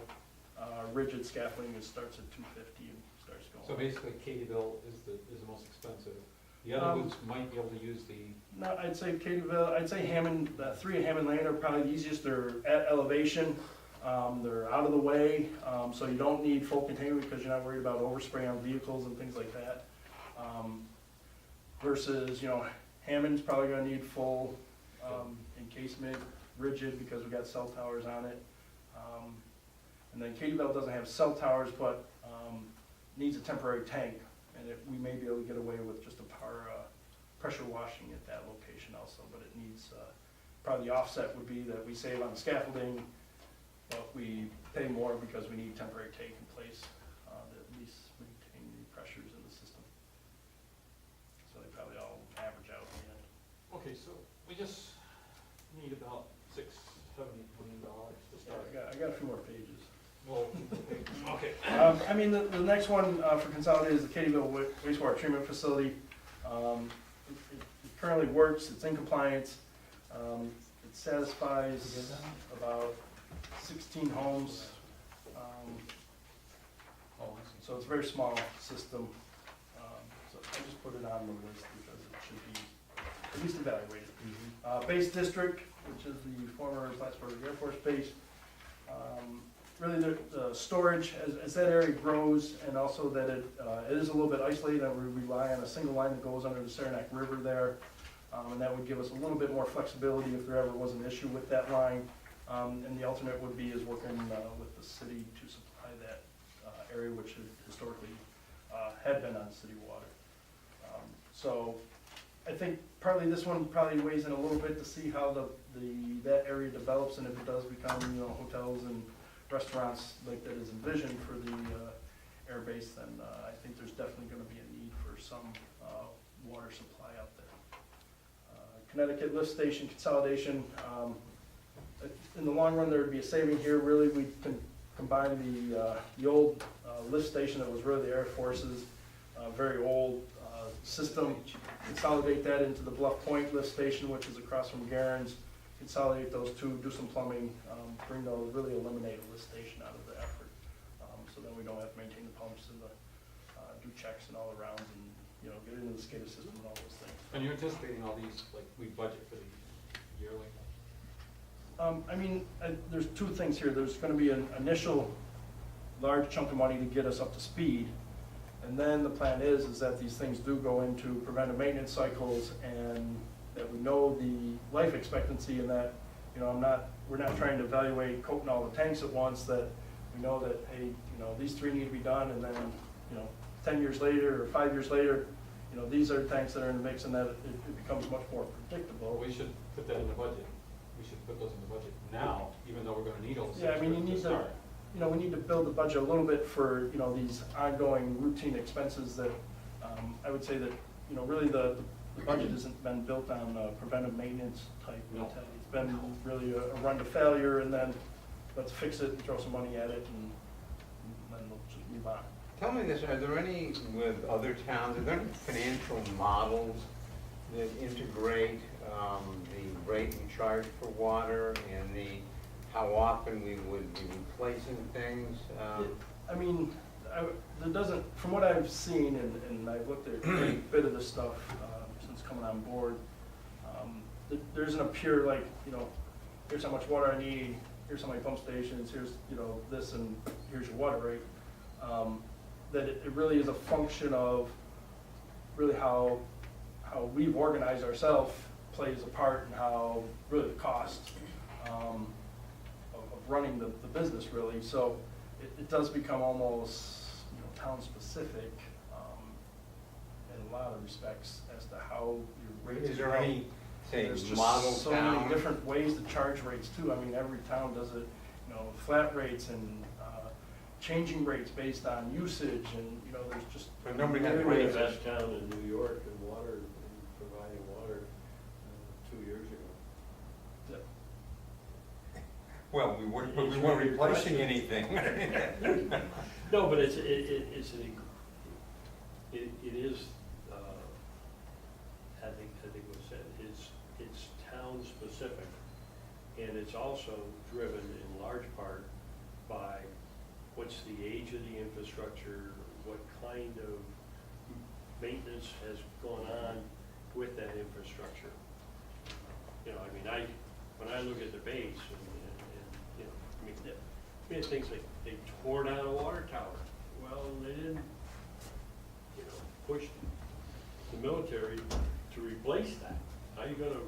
rigid scaffolding starts at $250 and starts going. So basically, Katyville is the most expensive. The other ones might be able to use the, No, I'd say Katie'ville, I'd say Hammond, 3 at Hammond Lane are probably the easiest, they're at elevation, they're out of the way, so you don't need full containment because you're not worried about overspray on vehicles and things like that. Versus, you know, Hammond's probably gonna need full, encasement, rigid, because we got cell towers on it. And then Katie'ville doesn't have cell towers, but, needs a temporary tank, and we may be able to get away with just a power, pressure washing at that location also, but it needs, probably the offset would be that we save on scaffolding, but we pay more because we need temporary tank in place, to at least maintain the pressures in the system. So they probably all average out in the end. okay, so we just need about $6-7 million to start. I got a few more pages. Well, okay. I mean, the next one for consolidated is the Katie'ville wastewater treatment facility. It currently works, it's in compliance. It satisfies about 16 homes. Oh, I see. So it's a very small system. So I just put it on the list because it should be at least evaluated. Base district, which is the former Plattsburgh Air Force Base. Really, the storage, as that area grows, and also that it is a little bit isolated, and we rely on a single line that goes under the Saranac River there. And that would give us a little bit more flexibility if there ever was an issue with that line. And the alternate would be is working with the city to supply that area, which historically had been on city water. So I think partly this one probably weighs in a little bit to see how that area develops, and if it does become, you know, hotels and restaurants like that is envisioned for the air base, then I think there's definitely gonna be a need for some water supply out there. Connecticut lift station consolidation. In the long run, there would be a saving here. Really, we can combine the old lift station that was really the Air Force's very old system, consolidate that into the Bluff Point lift station, which is across from Garen's, consolidate those two, do some plumbing, bring those, really eliminate a lift station out of the effort. So then we don't have to maintain the pumps and do checks and all the rounds and, you know, get into the SCADA system and all those things. And you're anticipating all these, like, we budget for the yearly? I mean, there's two things here. There's gonna be an initial large chunk of money to get us up to speed. And then the plan is that these things do go into preventive maintenance cycles, and that we know the life expectancy, and that, you know, we're not trying to evaluate coating all the tanks at once, that we know that, hey, you know, these 3 need to be done, and then, you know, 10 years later or 5 years later, you know, these are tanks that are in the mix, and that it becomes much more predictable. We should put that in the budget. We should put those in the budget now, even though we're gonna need all the Yeah, I mean, you to need to, start. you know, we need to build the budget a little bit for, you know, these ongoing routine expenses that, I would say that, you know, really the budget hasn't been built on preventive maintenance type No. mentality. It's been really a run to failure, and then let's fix it and throw some money at it, and then we'll just move on. Tell me this, are there any, with other towns, are there any financial models that integrate the rate we charge for water and how often we would be replacing things? I mean, there doesn't, from what I've seen, and I've looked at a bit of this stuff since coming on board, there isn't a pure, like, you know, here's how much water I need, here's how many pump stations, here's, you know, this, and here's your water rate. That it really is a function of really how we've organized ourselves plays a part in how really the cost of running the business, really. So it does become almost, you know, town-specific in a lot of respects as to how your rates. Is there any, say, There's model just so town? many different ways to charge rates too. I mean, every town does it, you know, flat rates and changing rates based on usage, and, you know, there's just. But nobody has We were the rates. best town in New York in water, in providing water 2 years ago. Well, we weren't replacing anything. No, but it is, I think what was said, it's town specific, and it's also driven in large part by what's the age of the infrastructure, what kind of maintenance has gone on with that infrastructure. You know, I mean, when I look at the base and, you know, I mean, we had things like, they tore down a water tower. Well, they didn't, you know, push the military to replace that. How are you gonna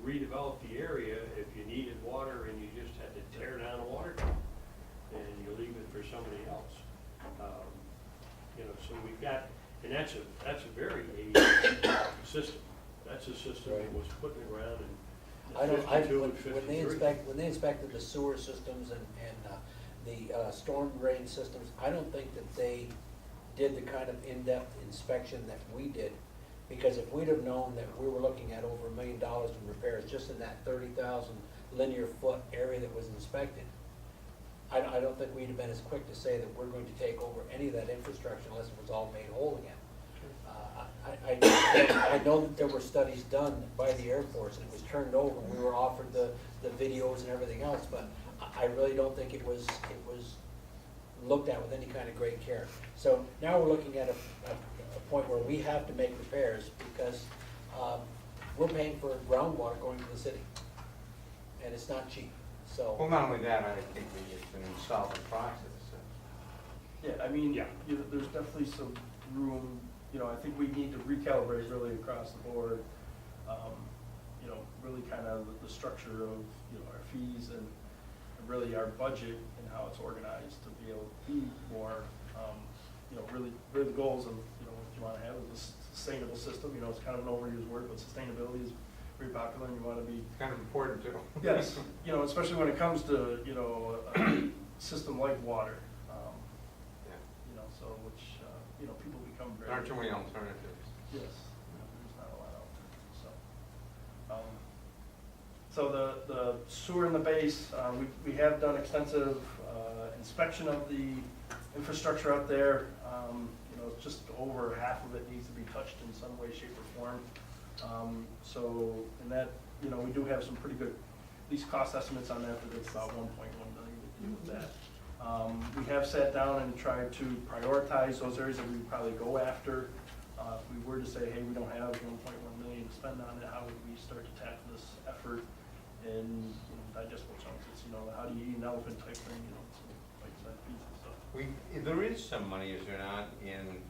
redevelop the area if you needed water and you just had to tear down a water tower and you leave it for somebody else? You know, so we've got, and that's a very aged system. That's a system that was put in the ground in '52 and '53. When they inspected the sewer systems and the storm drain systems, I don't think that they did the kind of in-depth inspection that we did. Because if we'd have known that we were looking at over $1 million in repairs just in that 30,000 linear foot area that was inspected, I don't think we'd have been as quick to say that we're going to take over any of that infrastructure unless it was all made whole again. I know that there were studies done by the Air Force and it was turned over and we were offered the videos and everything else, but I really don't think it was looked at with any kind of great care. So now we're looking at a point where we have to make repairs because we're paying for groundwater going to the city. And it's not cheap, so. Well, not only that, I think it's an insolvent process. Yeah, I mean, Yeah. there's definitely some room, you know, I think we need to recalibrate really across the board. You know, really kind of the structure of, you know, our fees and really our budget and how it's organized to be able to be more, you know, really the goals of, you know, what you want to have is a sustainable system. You know, it's kind of an overused word, but sustainability is very popular and you want to be. Kind of important too. Yes, you know, especially when it comes to, you know, a system like water, Yeah. you know, so which, you know, people become very. There aren't too many alternatives. Yes, you know, there's not a lot out there, so. So the sewer in the base, we have done extensive inspection of the infrastructure out there. You know, just over half of it needs to be touched in some way, shape, or form. So, and that, you know, we do have some pretty good, at least cost estimates on that, but it's about 1.1 million to do with that. We have sat down and tried to prioritize those areas that we would probably go after. If we were to say, hey, we don't have 1.1 million to spend on it, how would we start to tackle this effort in, you know, digestible chunks? It's, you know, how do you eat an elephant type thing, you know, it's like that pizza stuff. There is some money, is there not, in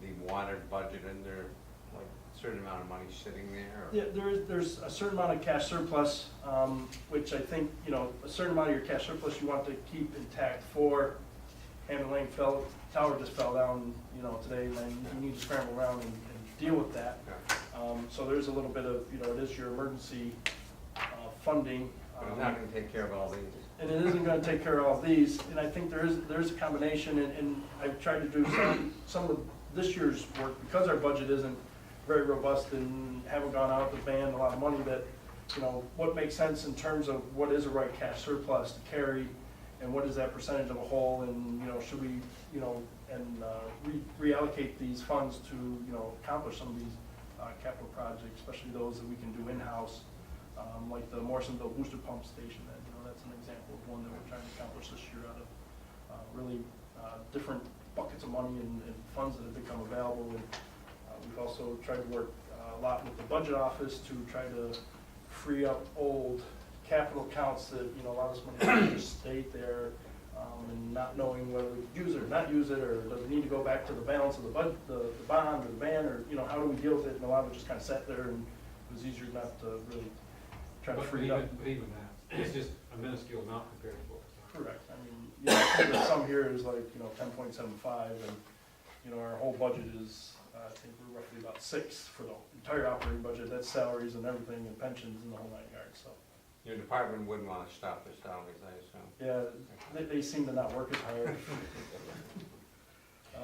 the water budget, and there, like, a certain amount of money sitting there? Or? Yeah, there's a certain amount of cash surplus, which I think, you know, a certain amount of your cash surplus you want to keep intact for. Hammond Lane tower just fell down, you know, today, and then you need to scramble around and deal with that. Yeah. So there's a little bit of, you know, it is your emergency funding. But it's not going to take care of all these. And it isn't gonna take care of all these, and I think there is a combination, and I've tried to do some of this year's work, because our budget isn't very robust and haven't gone out to ban a lot of money, that, you know, what makes sense in terms of what is a right cash surplus to carry, and what is that percentage of a whole, and, you know, should we, you know, and reallocate these funds to, you know, accomplish some of these capital projects, especially those that we can do in-house, like the Morrisonville booster pump station. That, you know, that's an example of one that we're trying to accomplish this year out of really different buckets of money and funds that have become available. And we've also tried to work a lot with the budget office to try to free up old capital accounts that, you know, a lot of this money just stayed there, and not knowing whether we could use it or not use it, or does it need to go back to the balance of the bond or the ban, or, you know, how do we deal with it? And a lot of it just kind of sat there, and it was easier not to really try to But free it up. even that, it's just a minuscule amount compared to what was done. Correct. I mean, you know, I think the sum here is like, you know, 10.75, and, you know, our whole budget is, I think we're roughly about 6 for the entire operating budget. That's salaries and everything, and pensions and the whole 9 yards, so. Your department wouldn't want to stop their salaries, I assume. Yeah, they seem to not work as hard.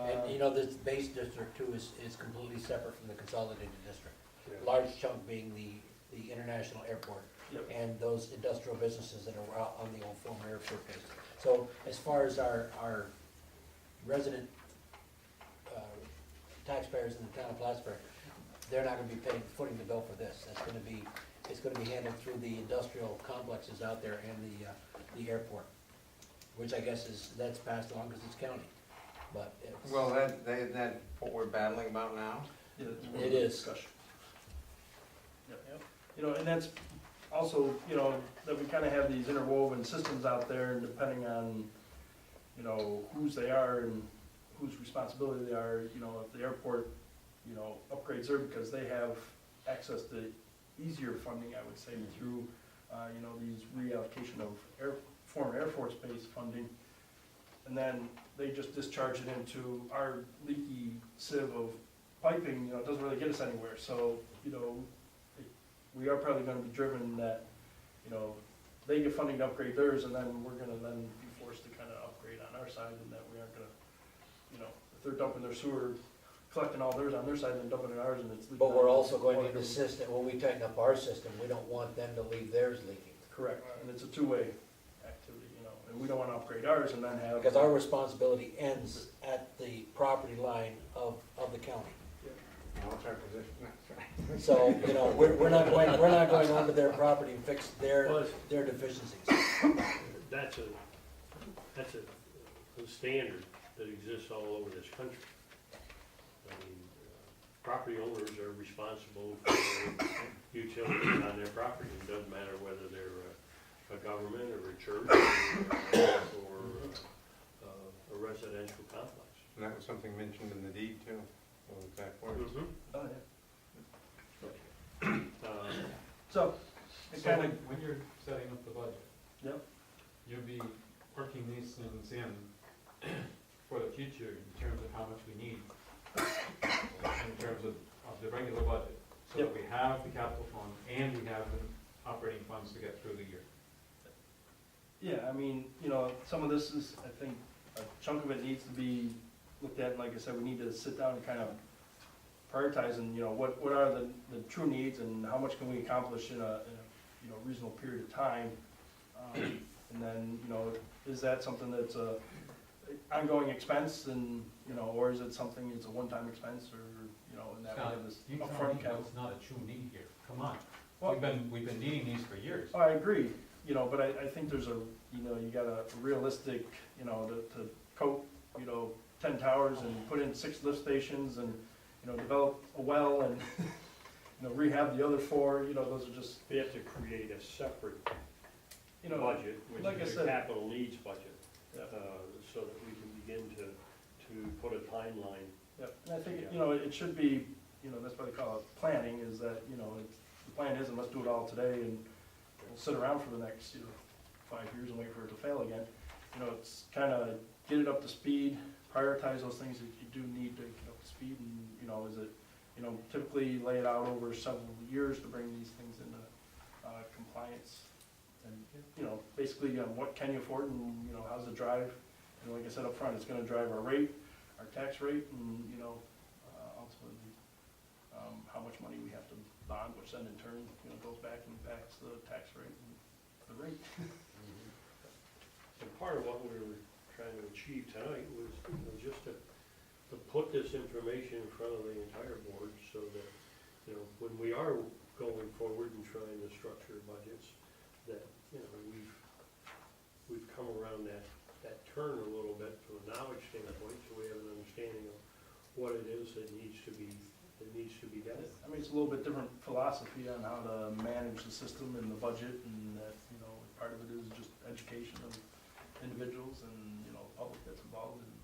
And, you know, this base district too is completely separate from the consolidated district. Yeah. Large chunk being the international airport. Yep. And those industrial businesses that are out on the old former airport base. So as far as our resident taxpayers in the town of Plattsburgh, they're not gonna be footing the bill for this. It's gonna be handled through the industrial complexes out there and the airport, which I guess that's passed along because it's county. but it's. Well, that's what we're battling about now? Yeah, it's It one of the is. discussion. Yep. You know, and that's also, you know, that we kind of have these interwoven systems out there, and depending on, you know, whose they are and whose responsibility they are, you know, if the airport, you know, upgrades there because they have access to easier funding, I would say, through, you know, these reallocation of former Air Force Base funding. And then they just discharge it into our leaky sieve of piping, you know, it doesn't really get us anywhere. So, you know, we are probably gonna be driven that, you know, they get funding to upgrade theirs, and then we're gonna then be forced to kind of upgrade on our side, and that we aren't gonna, you know, if they're dumping their sewer, collecting all theirs on their side, and then dumping it in ours, and it's leaking. But we're also going to Water. insist that when we tighten up our system, we don't want them to leave theirs leaking. Correct, and it's a two-way activity, you know, and we don't wanna upgrade ours and then have. Because our responsibility ends at the property line of the county. What's our position? That's right. So, you know, we're not going onto their property and fix their deficiencies. That's a standard that exists all over this country. I mean, property owners are responsible for utilities on their property. It doesn't matter whether they're a government or a church or a residential complex. And that was something mentioned in the deed too, those exact words. Oh, yeah. Uh, So, it So kind when, of, when you're setting up the budget, yep, you'll be working these things in for the future in terms of how much we need, in terms of the regular budget. So that we have the capital fund and we have the operating funds to get through the year. yeah, I mean, you know, some of this is, I think, a chunk of it needs to be looked at, and like I said, we need to sit down and kind of prioritize, and, you know, what are the true needs, and how much can we accomplish in a you know, reasonable period of time? And then, you know, is that something that's a ongoing expense, and, you know, or is it something, it's a one-time expense, or, you know, and that we have this You tell me upfront capital? what's not a true need here, come on. Well- We've been needing these for years. Oh, I agree, you know, but I think there's a, you know, you got a realistic, you know, to coat, you know, 10 towers and put in 6 lift stations and, you know, develop a well and, you know, rehab the other 4, you know, those are just, We have to create a separate you know, budget, which like I is a said- capital needs budget, yeah, so that we can begin to put a timeline. yeah. And I think, you know, it should be, you know, that's why they call it planning, is that, you know, the plan isn't let's do it all today and we'll sit around for the next, you know, 5 years and wait for it to fail again. You know, it's kind of get it up to speed, prioritize those things that you do need to get up to speed, and, you know, is it, you know, typically lay it out over several years to bring these things into compliance. And, you know, basically, what can you afford, and, you know, how's it drive? And like I said up front, it's gonna drive our rate, our tax rate, and, you know, ultimately, how much money we have to bond, which then in turn, you know, goes back and impacts the tax rate and the rate. And part of what we were trying to achieve tonight was, you know, just to put this information in front of the entire board, so that, you know, when we are going forward and trying to structure budgets, that, you know, we've come around that turn a little bit from a knowledge standpoint, so we have an understanding of what it is that needs to be done. I mean, it's a little bit different philosophy on how to manage the system and the budget, and that, you know, part of it is just education of individuals and, you know, public that's involved, and,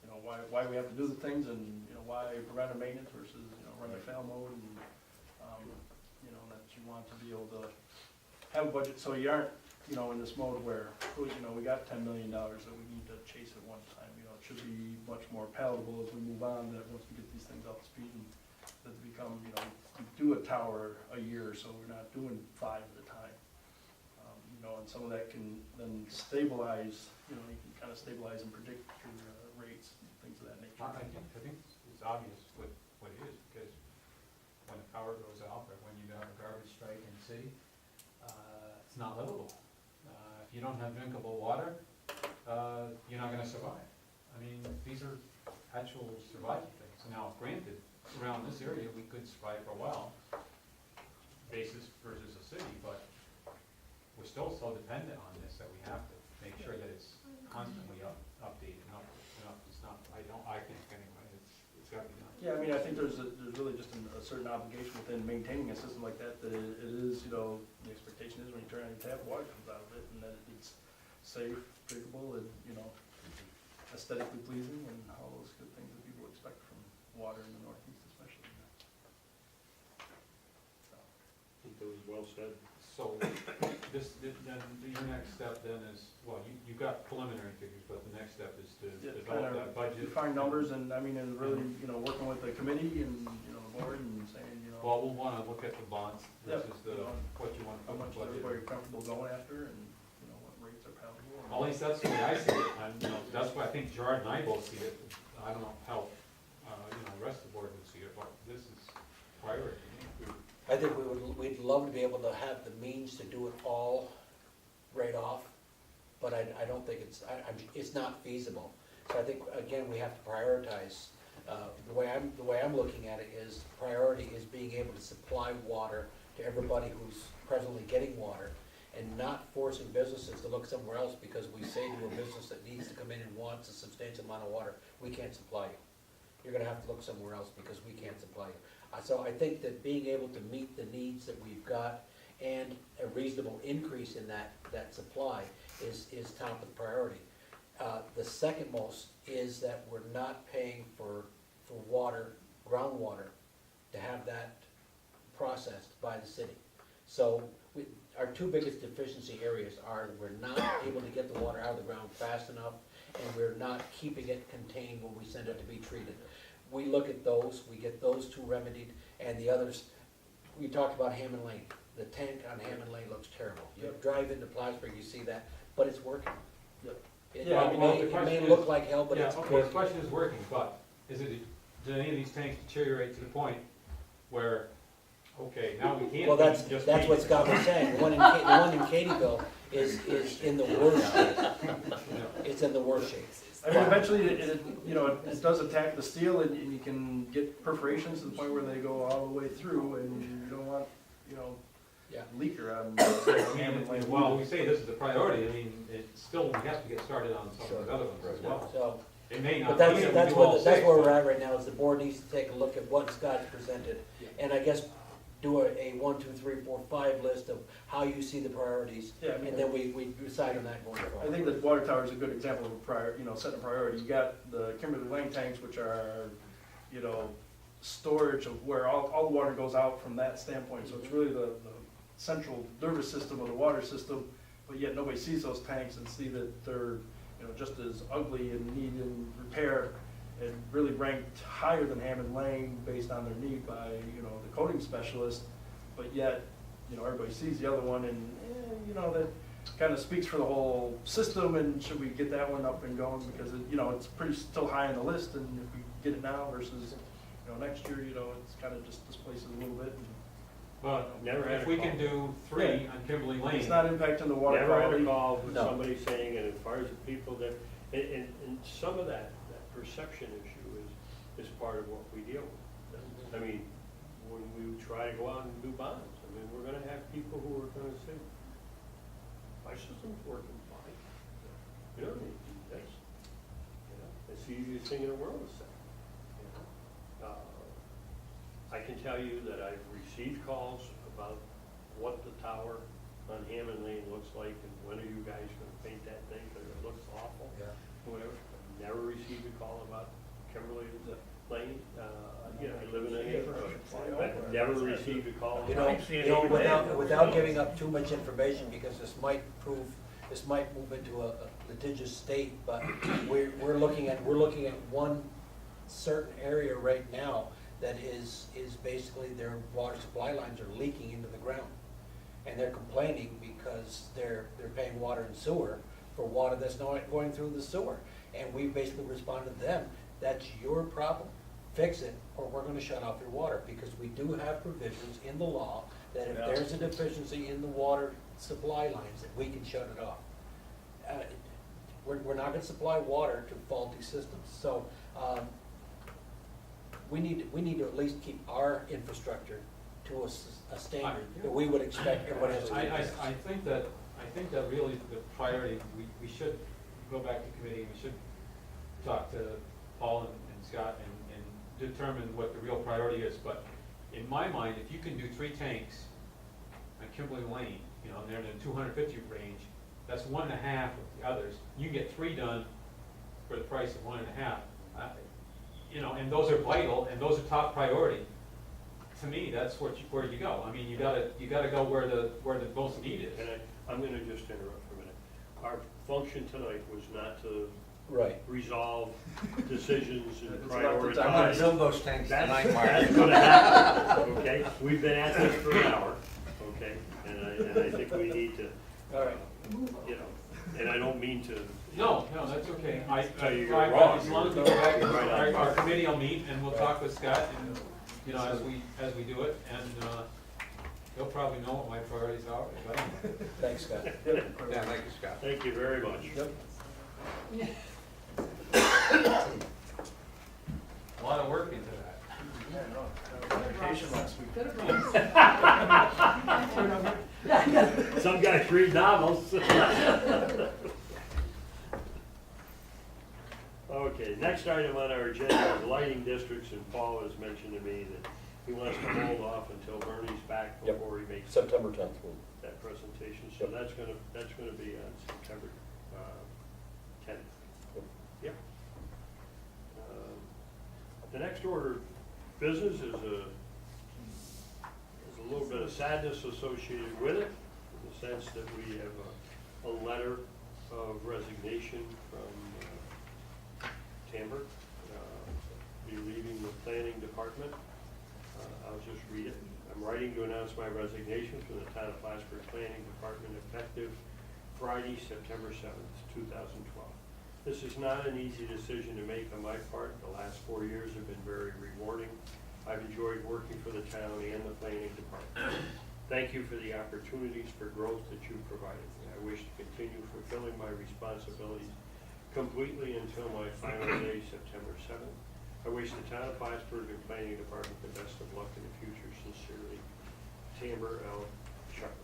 you know, why we have to do the things, and, you know, why preventive maintenance versus, you know, running fail mode, and, you know, that you want to be able to have a budget, so you aren't, you know, in this mode where, oh, you know, we got $10 million that we need to chase at one time. You know, it should be much more palatable as we move on, that once we get these things up to speed, and that they become, you know, we do a tower a year, so we're not doing 5 at a time. You know, and some of that can then stabilize, you know, you can kind of stabilize and predict your rates, and things of that nature. I think it's obvious what it is, because when the power goes out, or when you have a garbage strike in the city, it's not livable. If you don't have drinkable water, you're not gonna survive. I mean, these are actual survival things. Now, granted, around this area, we could survive for a while, basis versus a city, but we're still so dependent on this that we have to make sure that it's constantly updated, it's not Yeah, I mean, I think there's really just a certain obligation within maintaining a system like that, that it is, you know, the expectation is when you turn on your tap, water comes out of it, and that it's safe, drinkable, and, you know, aesthetically pleasing, and all those good things that people expect from water in the Northeast especially. So, I think that was well said. So, then your next step then is, well, you got preliminary figures, but the next step is to yeah, develop kinda that budget. define numbers, and I mean, and really, you know, working with the committee and, you know, the board, and saying, you know, Well, we'll wanna look at the bonds Yep, versus you know, what you want to how put in much the budget. everybody comfortable going after, and, you know, what rates are palatable. and- At least that's the way I see it, and, you know, that's why I think Gerard and I both see it. I don't know how, you know, the rest of the board would see it, but this is priority. I think we'd love to be able to have the means to do it all right off, but I don't think it's not feasible. So I think, again, we have to prioritize. The way I'm looking at it is, priority is being able to supply water to everybody who's presently getting water, and not forcing businesses to look somewhere else because we say to a business that needs to come in and wants a substantial amount of water, we can't supply you. You're gonna have to look somewhere else because we can't supply you. So I think that being able to meet the needs that we've got and a reasonable increase in that supply is top of the priority. The second most is that we're not paying for water, groundwater, to have that processed by the city. So our two biggest deficiency areas are we're not able to get the water out of the ground fast enough, and we're not keeping it contained when we send it to be treated. We look at those, we get those two remedied, and the others, we talked about Hammond Lane. The tank on Hammond Lane looks terrible. You Yep. drive into Plattsburgh, you see that, but it's working. Yep. It Yeah, it well, may, the it may question look is- like hell, but Yeah, it's okay, the working. question is working, but do any of these tanks deteriorate to the point where, okay, now we can't Well, that's just what paint. Scott was saying. The one in Katyville is in the worst shape. You know, It's in the worst shape. I mean, eventually, you know, it does attack the steel, and you can get perforations to the point where they go all the way through, and you don't want, you know, Yeah. leaker on I Hammond mean, Lane. while we say this is a priority, I mean, it still, we have to get started on some of the other ones as well. So, It may but not that's, be that that's we do all where, six. that's where we're but- at right now, is the board needs to take a look at what Scott's presented. And I guess do a 1, 2, 3, 4, 5 list of how you see the priorities, Yeah, I mean, and then we decide on that going I forward. think that water tower is a good example of a prior, you know, setting a priority. You got the Kimberly Lane tanks, which are, you know, storage of where all the water goes out from that standpoint. So it's really the central nervous system of the water system, but yet nobody sees those tanks and see that they're, you know, just as ugly and need in repair, and really ranked higher than Hammond Lane based on their need by, you know, the coating specialist. But yet, you know, everybody sees the other one, and, you know, that kind of speaks for the whole system, and should we get that one up and going, because, you know, it's pretty still high on the list, and if we get it now versus, you know, next year, you know, it's kind of just displaces a little bit. And But Never had if a we call. can do 3 on Kimberly Lane. it's not impacting the water Never had a quality. call with No. somebody saying, and as far as the people that, and some of that perception issue is part of what we deal with. I mean, when we try to go out and do bonds, I mean, we're gonna have people who are gonna say, my system's working fine. You don't need to do this. You know, it's the easiest thing in the world to say. You know? I can tell you that I've received calls about what the tower on Hammond Lane looks like, and when are you guys gonna paint that thing, because it looks awful, Yeah. whatever. I've never received a call about Kimberly Lane. You know, I live in a neighborhood. I've never received a call. You about know, without giving up too much information, because this might move into a litigious state, but we're looking at one certain area right now that is basically their water supply lines are leaking into the ground. And they're complaining because they're paying water and sewer for water that's not going through the sewer. And we basically responded to them, that's your problem, fix it, or we're gonna shut off your water, because we do have provisions in the law that if Yeah. there's a deficiency in the water supply lines, that we can shut it off. We're not gonna supply water to faulty systems, so, we need to at least keep our infrastructure to a standard that we would expect everybody else to keep. I think that really the priority, we should go back to committee, we should talk to Paul and Scott and determine what the real priority is, but in my mind, if you can do 3 tanks on Kimberly Lane, you know, and they're in the 250 range, that's 1.5 of the others. You get 3 done for the price of 1.5. You know, and those are vital, and those are top priority. To me, that's where you go. I mean, you gotta go where the most need is. And I'm gonna just interrupt for a minute. Our function tonight was not to Right. resolve decisions and It's not the I'm time. gonna prioritize. build those tanks tonight, Mark. That's gonna happen, okay? We've been at this for an hour, okay? And I think we need to, All right. you know, and I don't mean to. No, that's okay. Tell you you're wrong. As long as we go back, You're right. our committee will meet, and we'll talk with Scott, and, you know, as we do it, and, he'll probably know what my priorities are, but I don't know. Thanks, Scott. Yeah, thank you, Scott. Thank you very much. Yep. A lot of work into that. Yeah, no, I was on vacation last week. Good advice. Some guys read novels. Okay, next item on our agenda is lighting districts, and Paul has mentioned to me that he wants to hold off until Bernie's back Yep. before he makes September 10th. that presentation. So Yep. that's gonna be on September 10th. Yep. Yep. The next order of business is a little bit of sadness associated with it, in the sense that we have a letter of resignation from Tamber, be leaving the planning department. I'll just read it. I'm writing to announce my resignation from the town of Plattsburgh Planning Department effective Friday, September 7th, 2012. This is not an easy decision to make on my part. The last 4 years have been very rewarding. I've enjoyed working for the town and the planning department. Thank you for the opportunities for growth that you provided me. I wish to continue fulfilling my responsibilities completely until my final day, September 7th. I wish the town of Plattsburgh and planning department the best of luck in the future. Sincerely, Tamber L. Sharp.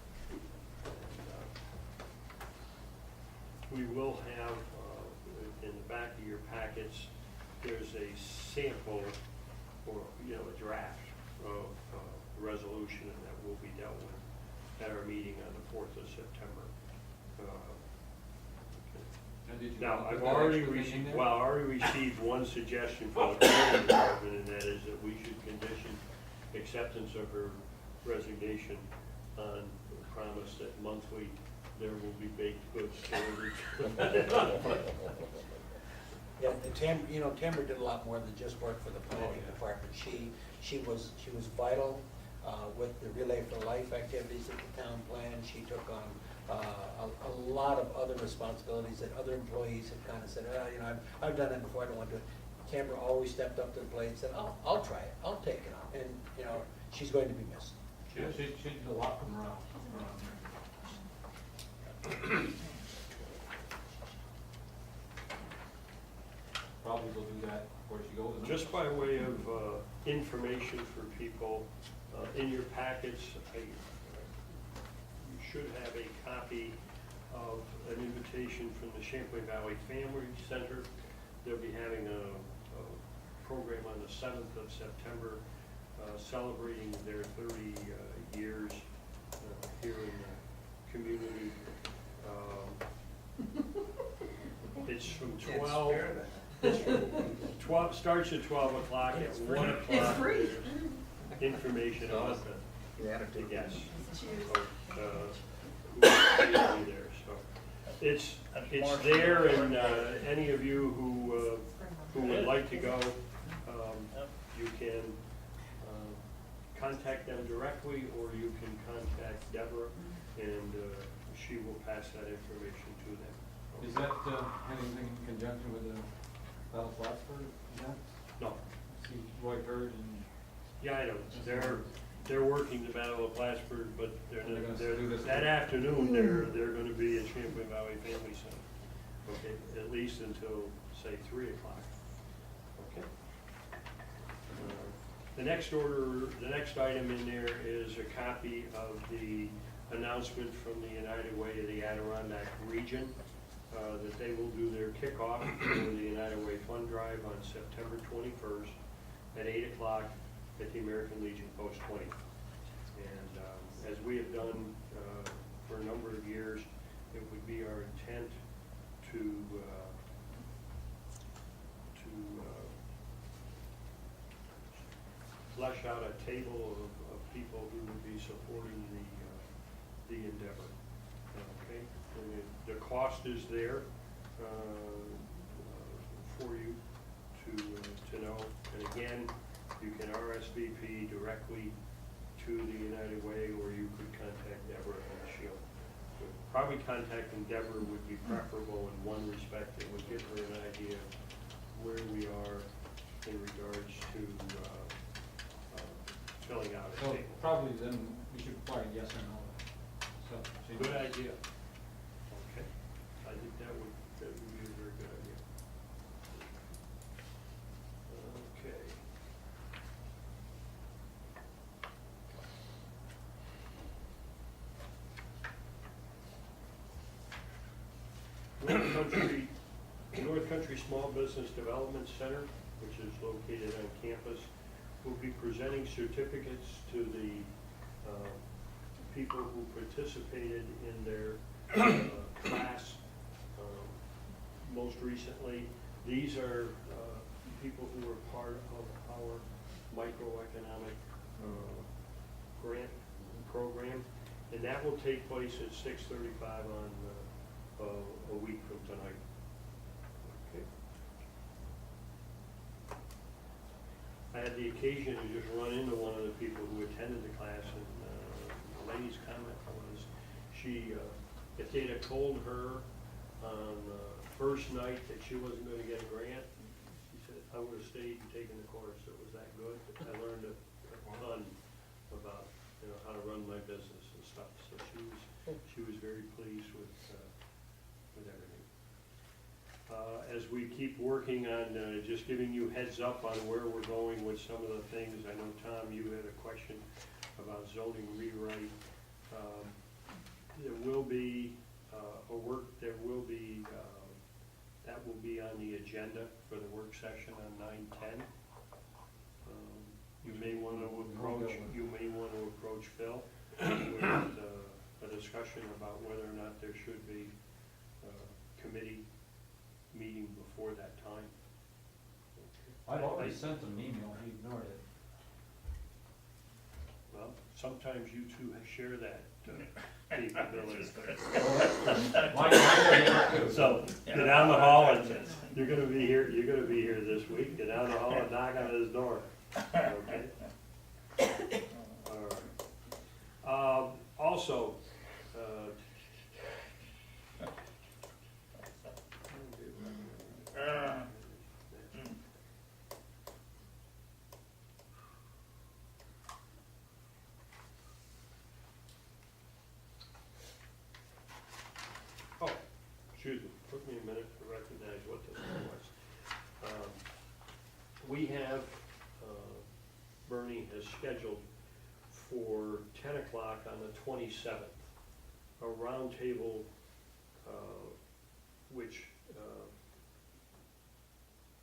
We will have, in the back of your packets, there's a sample, or, you know, a draft of the resolution, and that will be dealt with at our meeting on the 4th of September. Now, did you Now, put I've that already extra thing in received, there? well, I already received one suggestion from the planning department, and that is that we should condition acceptance of her resignation on the promise that monthly there will be baked goods delivered. Yeah, and Tamara did a lot more than just work for the planning department. She was vital with the Relay for Life activities at the town plan. She took on a lot of other responsibilities that other employees had kind of said, I've done it before, I don't want to do it. Tamara always stepped up to the plate and said, I'll try it, I'll take it on. And, she's going to be missed. She did a lot from around. Probably will do that before she goes. Just by way of information for people, in your packets, you should have a copy of an invitation from the Champlain Valley Family Center. They'll be having a program on the 7th of September, celebrating their 30 years here in the community. It's from 12. It's from 12, starts at 12 o'clock, at 1 o'clock. It's free. there's Information about the guests. Cheers. Who will be there, so. It's there, and any of you who would like to go, you can contact them directly, or you can contact Deborah, and she will pass that information to them. Is that anything in conjunction with the Battle of Plattsburgh? No. See Roy Bird and. Yeah, I know, they're working the Battle of Plattsburgh, but They're gonna do this that too. afternoon, they're gonna be at Champlain Valley Family Center. Okay, at least until, say, 3 o'clock. Okay? The next item in there is a copy of the announcement from the United Way of the Adirondack region, that they will do their kickoff for the United Way Fund Drive on September 21st at 8 o'clock at the American Legion Post 20. And as we have done for a number of years, it would be our intent to flesh out a table of people who would be supporting the endeavor. Okay, and the cost is there for you to know. And again, you can RSVP directly to the United Way, or you could contact Deborah and she'll. Probably contacting Deborah would be preferable in one respect. It would give her an idea of where we are in regards to filling out a So table. probably then we should require yes or no. So. Good idea. Okay. I think that would be a very good idea. Okay. North Country Small Business Development Center, which is located on campus, will be presenting certificates to the people who participated in their class most recently. These are people who were part of our microeconomic grant program, and that will take place at 6:35 on a week from tonight. Okay. I had the occasion to just run into one of the people who attended the class, and the lady's comment was, if they'd have told her on the first night that she wasn't going to get a grant, she said, I would have stayed and taken the course. It was that good. I learned a ton about how to run my business and stuff. So she was very pleased with everything. As we keep working on just giving you heads up on where we're going with some of the things, I know, Tom, you had a question about zoning rewrite. There will be that will be on the agenda for the work session on 9/10. You may want to approach Phil with a discussion about whether or not there should be a committee meeting before that time. I've already sent him an email, he ignored it. Well, sometimes you two share that capability. So, get down the hall and you're gonna be here this week, get down the hall and knock on his door. Okay? All right. Also, excuse me, took me a minute to recognize what this was. We have, Bernie has scheduled for 10 o'clock on the 27th, a roundtable which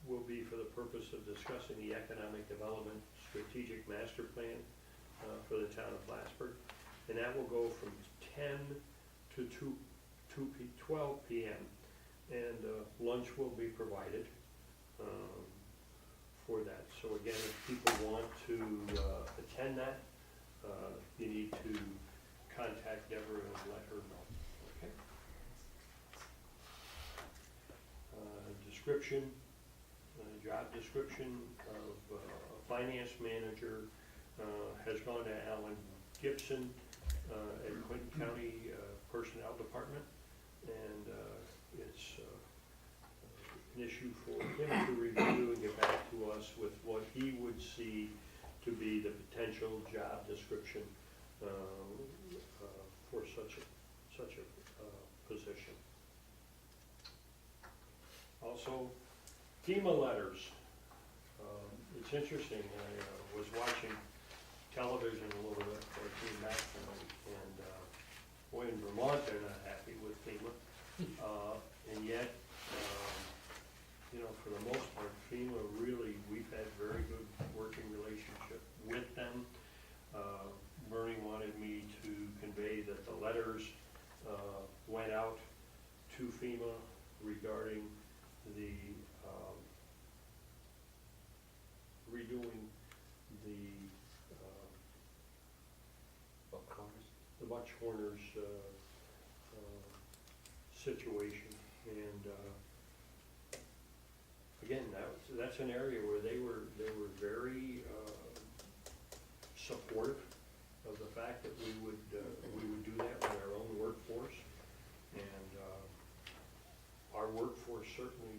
will be for the purpose of discussing the economic development strategic master plan for the town of Plattsburgh. And that will go from 10 to 12 p.m. And lunch will be provided for that. So again, if people want to attend that, you need to contact Deborah and let her know. Okay. Job description of a finance manager has gone to Alan Gibson at Clinton County Personnel Department, and it's an issue for him to review and get back to us with what he would see to be the potential job description for such a position. Also, FEMA letters. It's interesting, I was watching television a little bit before I came back tonight, and boy, in Vermont they're not happy with FEMA, and yet, for the most part, FEMA really, we've had very good work to FEMA regarding the, redoing the, Buck Corners. the Butch Horner's, situation. And, again, that's an area where they were very, supportive of the fact that we would do that with our own workforce. And, our workforce certainly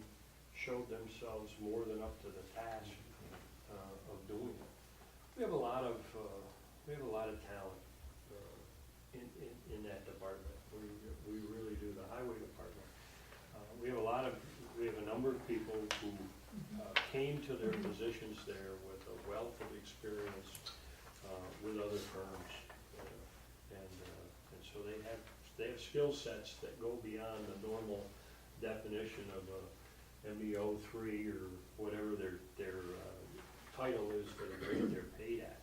showed themselves more than up to the task, of doing it. We have a lot of talent, in that department. We really do, the highway department. We have a number of people who came to their positions there with a wealth of experience with other firms. And so they have skill sets that go beyond the normal definition of a MEO 3 or whatever their title is that they're paid at.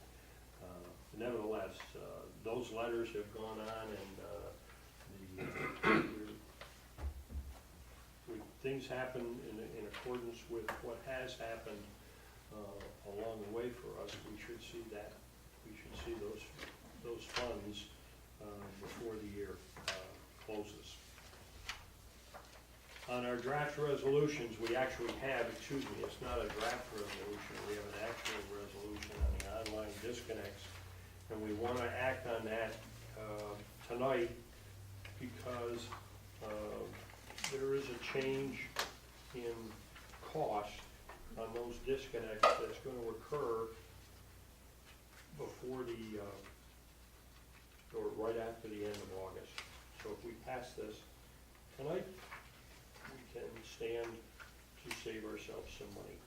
Nevertheless, those letters have gone on, and things happen in accordance with what has happened along the way for us. We should see those funds before the year closes. On our draft resolutions, we actually have, it's not a draft resolution, we have an actual resolution on the online disconnects. And we want to act on that tonight because there is a change in cost on those disconnects that's going to occur before or right after the end of August. So if we pass this tonight, we can stand to save ourselves some money.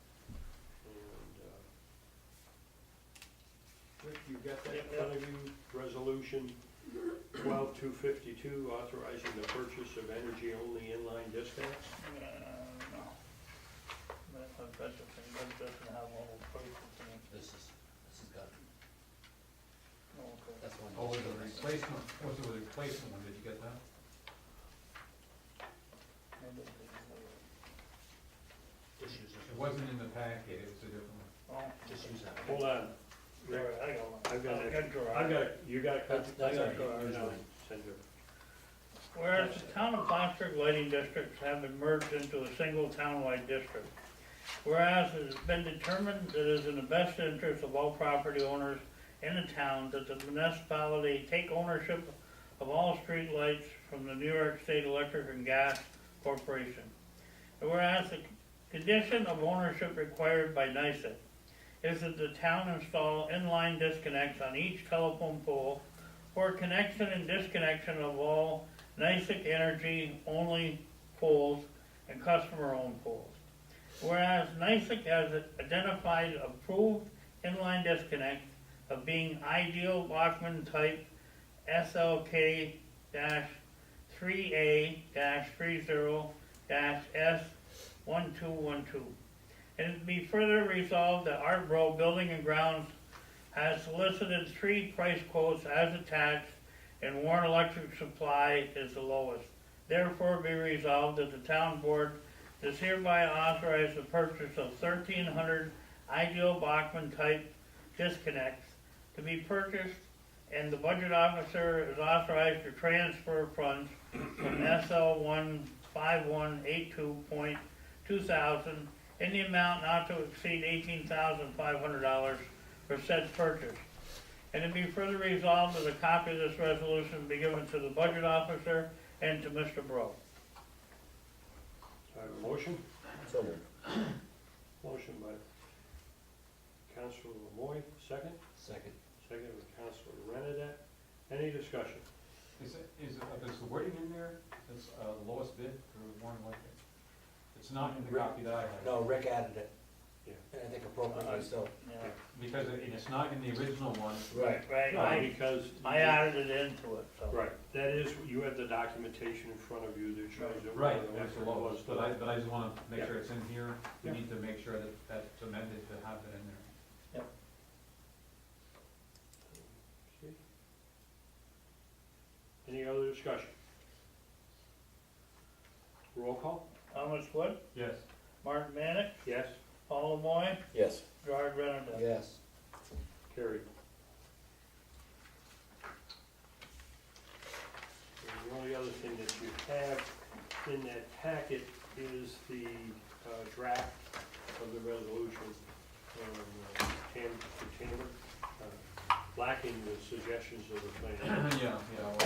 And Rick, you got that in front of you? Resolution 12252, authorizing the purchase of energy-only inline disconnects. No. That doesn't have all the prices in it. This is got, Oh, okay. that's one. Oh, was it a replacement, was it a replacement one, did you get that? Just use this It one. wasn't in the packet, it was a different one. Oh, Just use that. Hold on. Rick, sorry, I got one. I've got it. drawer. You got a copy? That's I got all right. it. Use No, mine. send it. Whereas the town of Plattsburgh lighting districts have been merged into a single townwide district. Whereas it has been determined that it is in the best interest of all property owners in the town that the municipality take ownership of all street lights from the New York State Electric and Gas Corporation. And whereas the condition of ownership required by NYSEG is that the town install inline disconnects on each telephone pole for connection and disconnection of all NYSEG energy-only poles and customer-owned poles. Whereas NYSEG has identified approved inline disconnects of being ideal Bachmann type SLK-3A-30-S1212. And it be further resolved that Art Bro Building and Grounds has solicited 3 price quotes as attached, and Warren Electric Supply is the lowest. Therefore be resolved that the town board does hereby authorize the purchase of 1,300 ideal Bachmann type disconnects to be purchased, and the budget officer is authorized to transfer funds from SL 15182.2000 in the amount not to exceed $18,500 for said purchase. And it be further resolved that a copy of this resolution be given to the budget officer and to Mr. Bro. I have a motion. So moved. Motion by Councilor Lemoy, second. Second. Second by Councilor Renadette. Any discussion? Is the wording in there, it's the lowest bid for Warren Electric? It's not in the copy that I have. No, Rick added it. Yeah. And I think appropriately so. Yeah. Because it's not in the original one. Right, No, because. I added it into it, so. Right, that is, you have the documentation in front of you that shows it. Right, Warren that's the Electric lowest, was but I just wanna make sure it's in here. We Yeah. need to make sure that that's amended to have it in there. Okay. Any other discussion? Roll call? Thomas Wood, Yes. Martin Manick, Yes? Paul Lemoy, Yes. Gerard Renadette. Yes. Carried. And the only other thing that you have in that packet is the draft of the resolution from Chamber, lacking the suggestions of the plan. Yeah, well,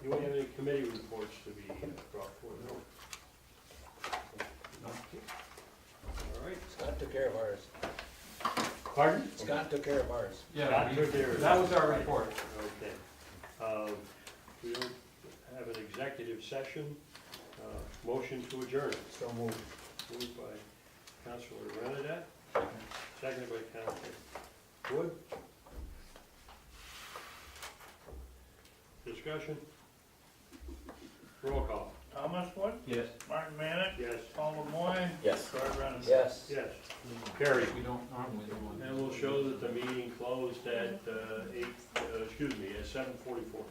Do we have any committee reports to be brought forward? No. no. All right. Scott took care of ours. Pardon? Scott took care of ours. Yeah, Scott we- took care of it. that was our report. Okay. We don't have an executive session. Motion to adjourn. So moved. Moved by Councilor Renadette, seconded by Councilor Wood. Discussion? Roll call. Thomas Wood, Yes. Martin Manick, Yes. Paul Lemoy, Yes. Gerard Renadette. Yes. Yes. Carried. We don't normally do one. And we'll show that the meeting closed at 7:44.